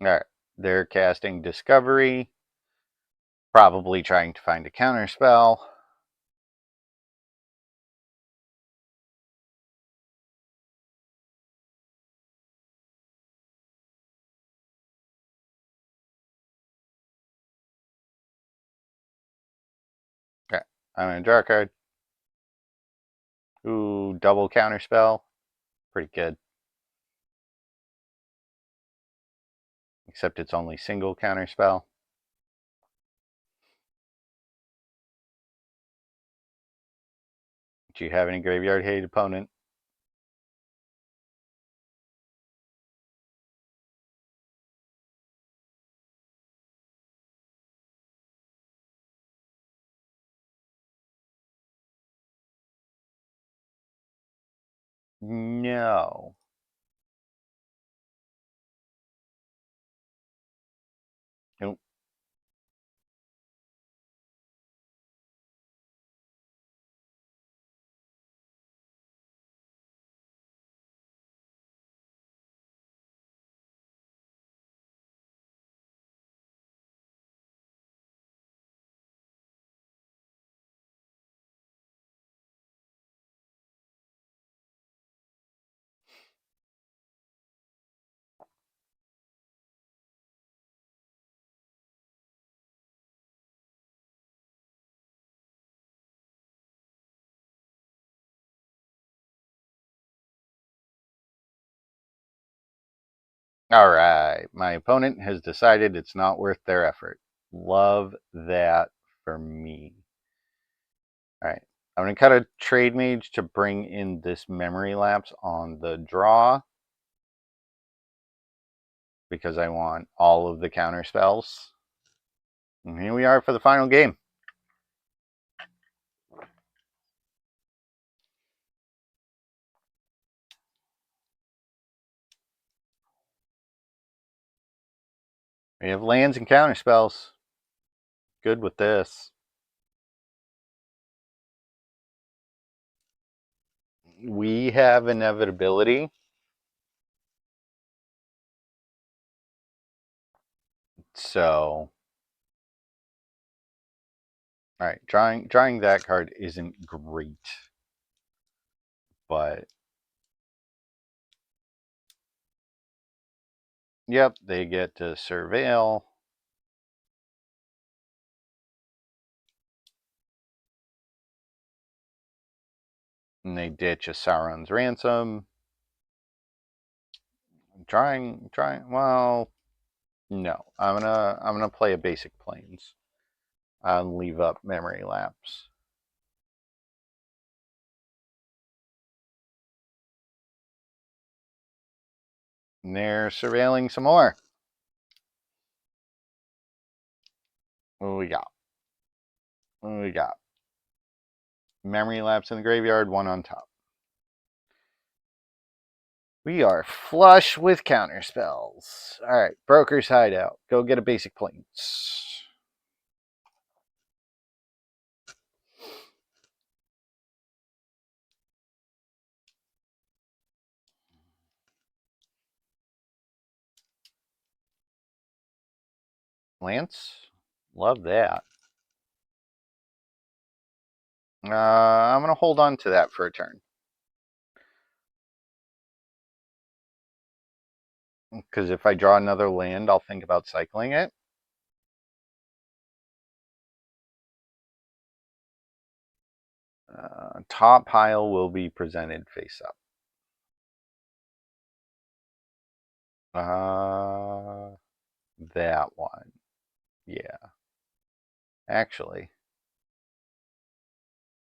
Alright, they're casting Discovery, probably trying to find a counterspell. Okay, I'm gonna draw a card. Ooh, double counterspell. Pretty good. Except it's only single counterspell. Do you have any graveyard hate opponent? No. Nope. Alright, my opponent has decided it's not worth their effort. Love that for me. Alright, I'm going to cut a Trade Mage to bring in this Memory Lapse on the draw, because I want all of the counter spells. And here we are for the final game. We have lands and counter spells. Good with this. We have inevitability. So, alright, drawing that card isn't great. But yep, they get to surveil. And they ditch a Sauron's Ransom. Trying, well, no. I'm gonna play a basic Plains. I'll leave up Memory Lapse. And they're surveilling some more. What do we got? What do we got? Memory Lapse in the graveyard, one on top. We are flush with counter spells. Alright, Broker's Hideout. Go get a basic Plains. Lance? Love that. I'm going to hold on to that for a turn. Because if I draw another land, I'll think about cycling it. Top pile will be presented face up. That one. Yeah. Actually,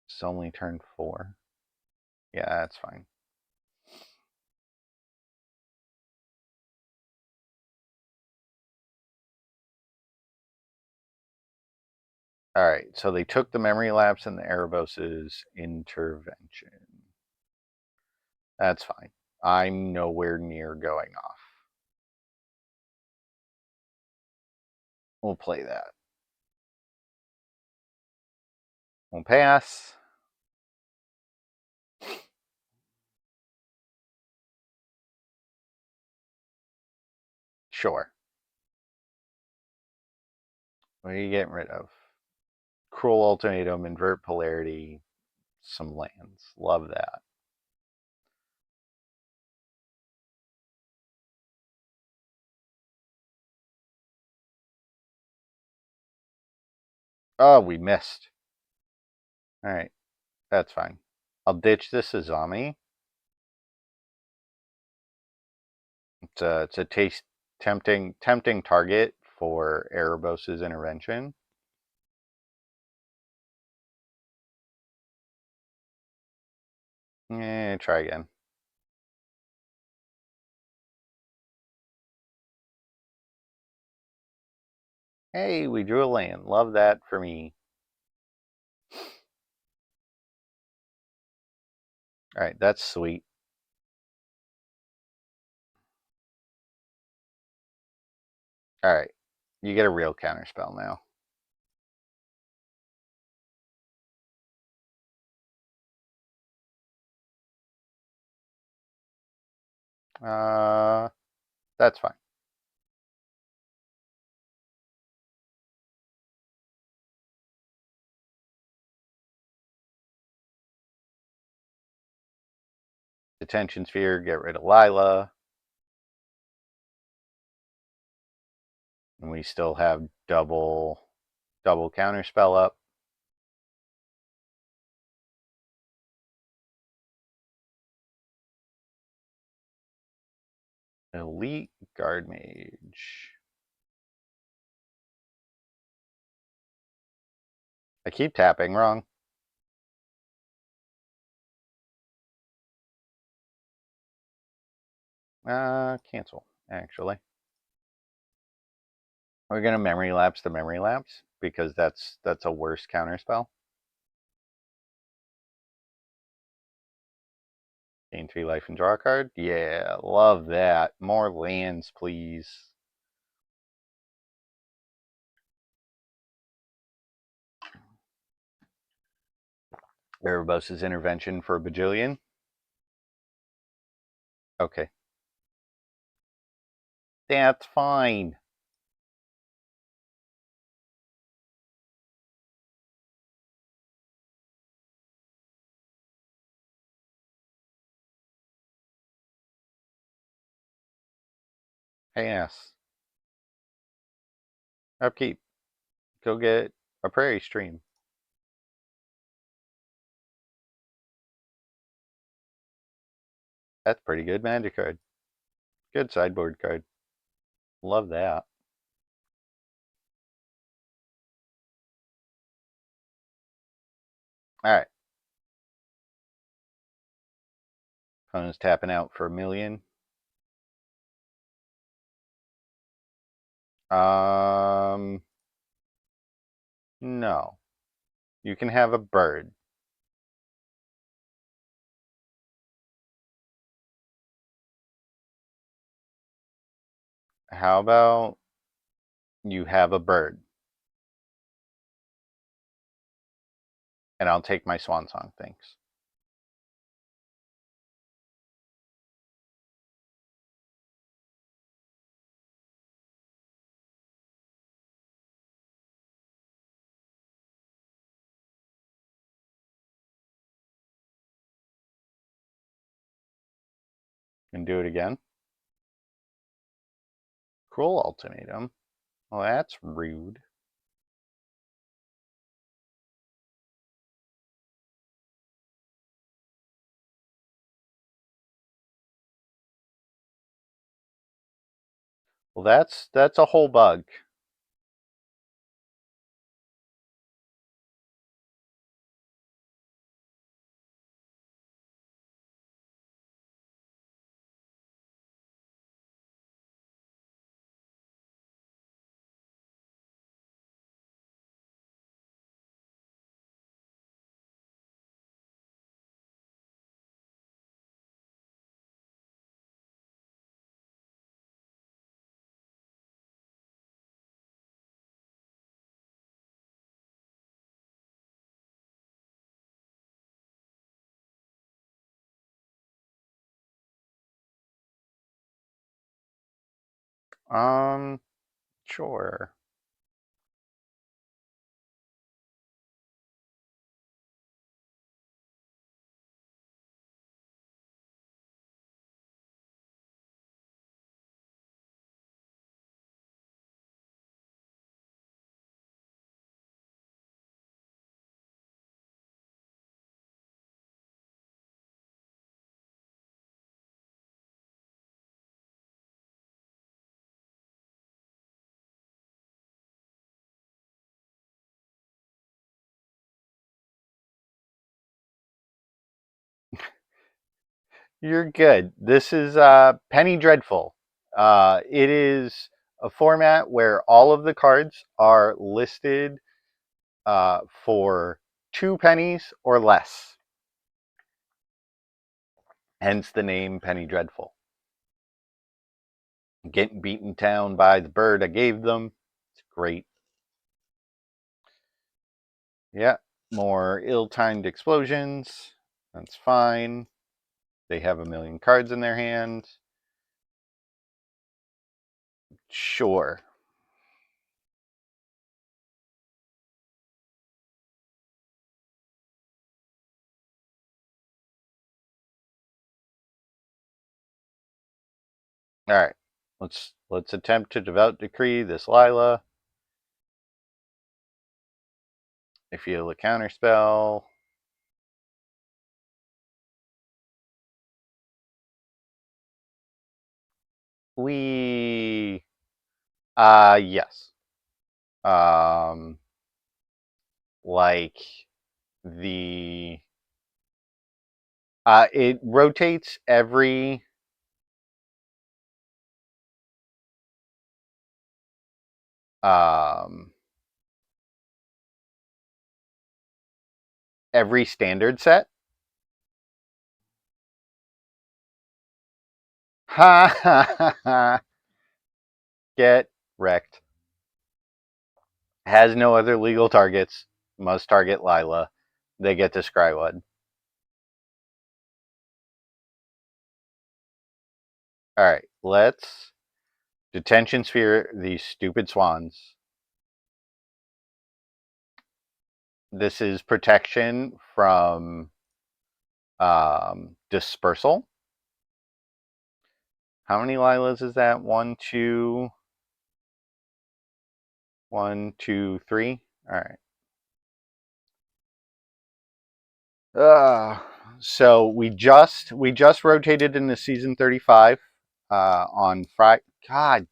it's only turn 4. Yeah, that's fine. Alright, so they took the Memory Lapse and the Erebos' intervention. That's fine. I'm nowhere near going off. We'll play that. We'll pass. Sure. What are you getting rid of? Cruel Ultimatum, Invert Polarity, some lands. Love that. Oh, we missed. Alright, that's fine. I'll ditch this Azami. It's a tempting target for Erebos' intervention. Try again. Hey, we drew a land. Love that for me. Alright, that's sweet. Alright, you get a real counterspell now. That's fine. Detention Sphere, get rid of Lila. And we still have double counterspell up. Elite Guard Mage. I keep tapping wrong. Cancel, actually. We're gonna memory lapse the memory lapse because that's a worse counterspell. Gain 3 life and draw a card. Yeah, love that. More lands, please. Erebos' intervention for a bajillion. Okay. That's fine. Hey, ass. Upkeep. Go get a prairie stream. That's pretty good magic card. Good sideboard card. Love that. Alright. Opponent's tapping out for a million. No. You can have a bird. How about you have a bird? And I'll take my swan song, thanks. And do it again. Cruel Ultimatum. Well, that's rude. Well, that's a whole bug. Sure. You're good. This is Penny Dreadful. It is a format where all of the cards are listed for 2 pennies or less. Hence the name Penny Dreadful. Getting beaten down by the bird I gave them. It's great. Yeah, more ill-timed explosions. That's fine. They have a million cards in their hand. Sure. All right. Let's attempt to devout decree this Lila. If you a counter spell, we yes. Um like the it rotates um every standard set. Ha ha ha ha. Get wrecked. Has no other legal targets. Must target Lila. They get to scry one. Alright, let's detention sphere these stupid swans. This is protection from dispersal. How many Lilas is that? One, two, three. All right. So we just rotated into season 35 on Friday. God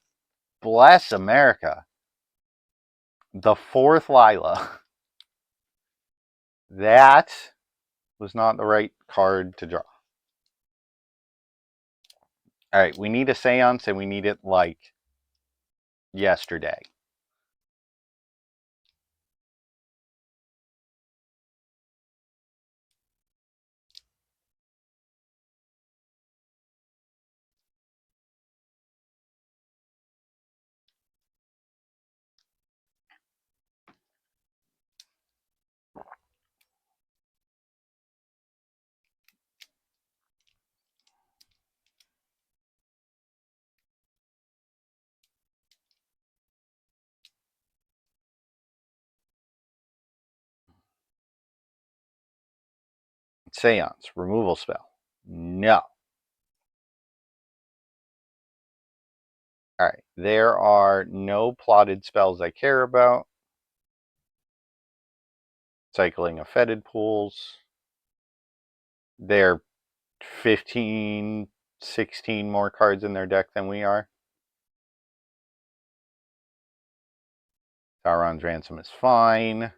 bless America. The fourth Lila. That was not the right card to draw. All right, we need a seance and we need it like yesterday. Seance, removal spell. No. All right, there are no plotted spells I care about. Cycling of fetid pools. They're 15, 16 more cards in their deck than we are. Sauron's Ransom is fine.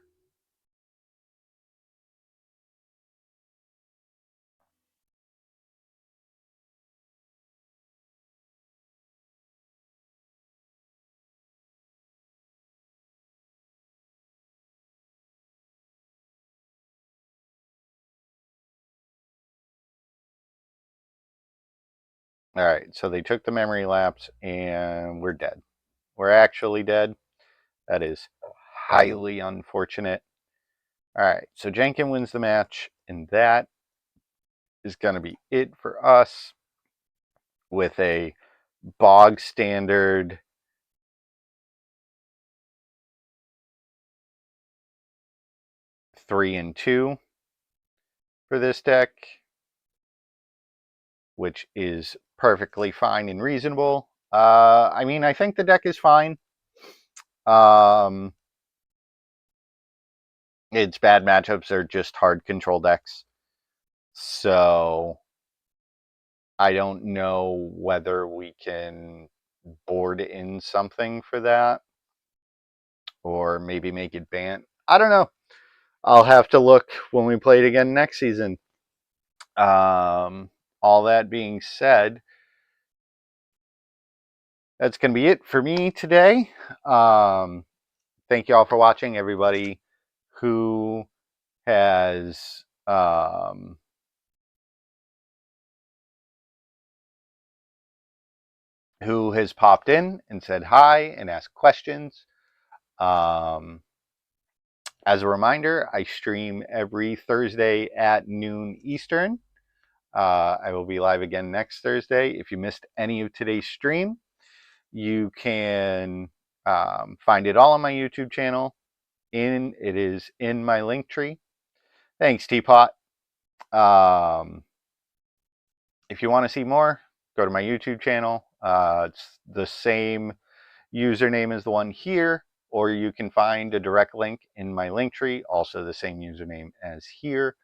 All right, so they took the memory lapse and we're dead. We're actually dead. That is highly unfortunate. All right, so Jenkin wins the match, and that is going to be it for us with a bog standard 3 and 2 for this deck, which is perfectly fine and reasonable. I mean, I think the deck is fine. Its bad matchups are just hard control decks. So I don't know whether we can board in something for that or maybe make it ban. I don't know. I'll have to look when we play it again next season. all that being said, that's going to be it for me today. Thank you all for watching. Everybody who has popped in and said hi and asked questions. As a reminder, I stream every Thursday at noon Eastern. I will be live again next Thursday. If you missed any of today's stream, you can find it all on my YouTube channel. It is in my link tree. Thanks, Teapot. If you want to see more, go to my YouTube channel. It's the same username as the one here, or you can find a direct link in my link tree, also the same username as here.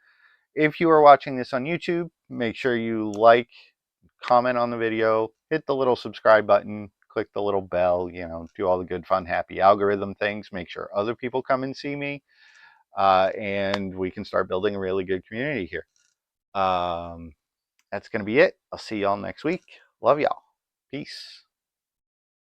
If you are watching this on YouTube, make sure you like, comment on the video, hit the little subscribe button, click the little bell, do all the good, fun, happy algorithm things, make sure other people come and see me, and we can start building a really good community here. That's going to be it. I'll see y'all next week. Love y'all. Peace.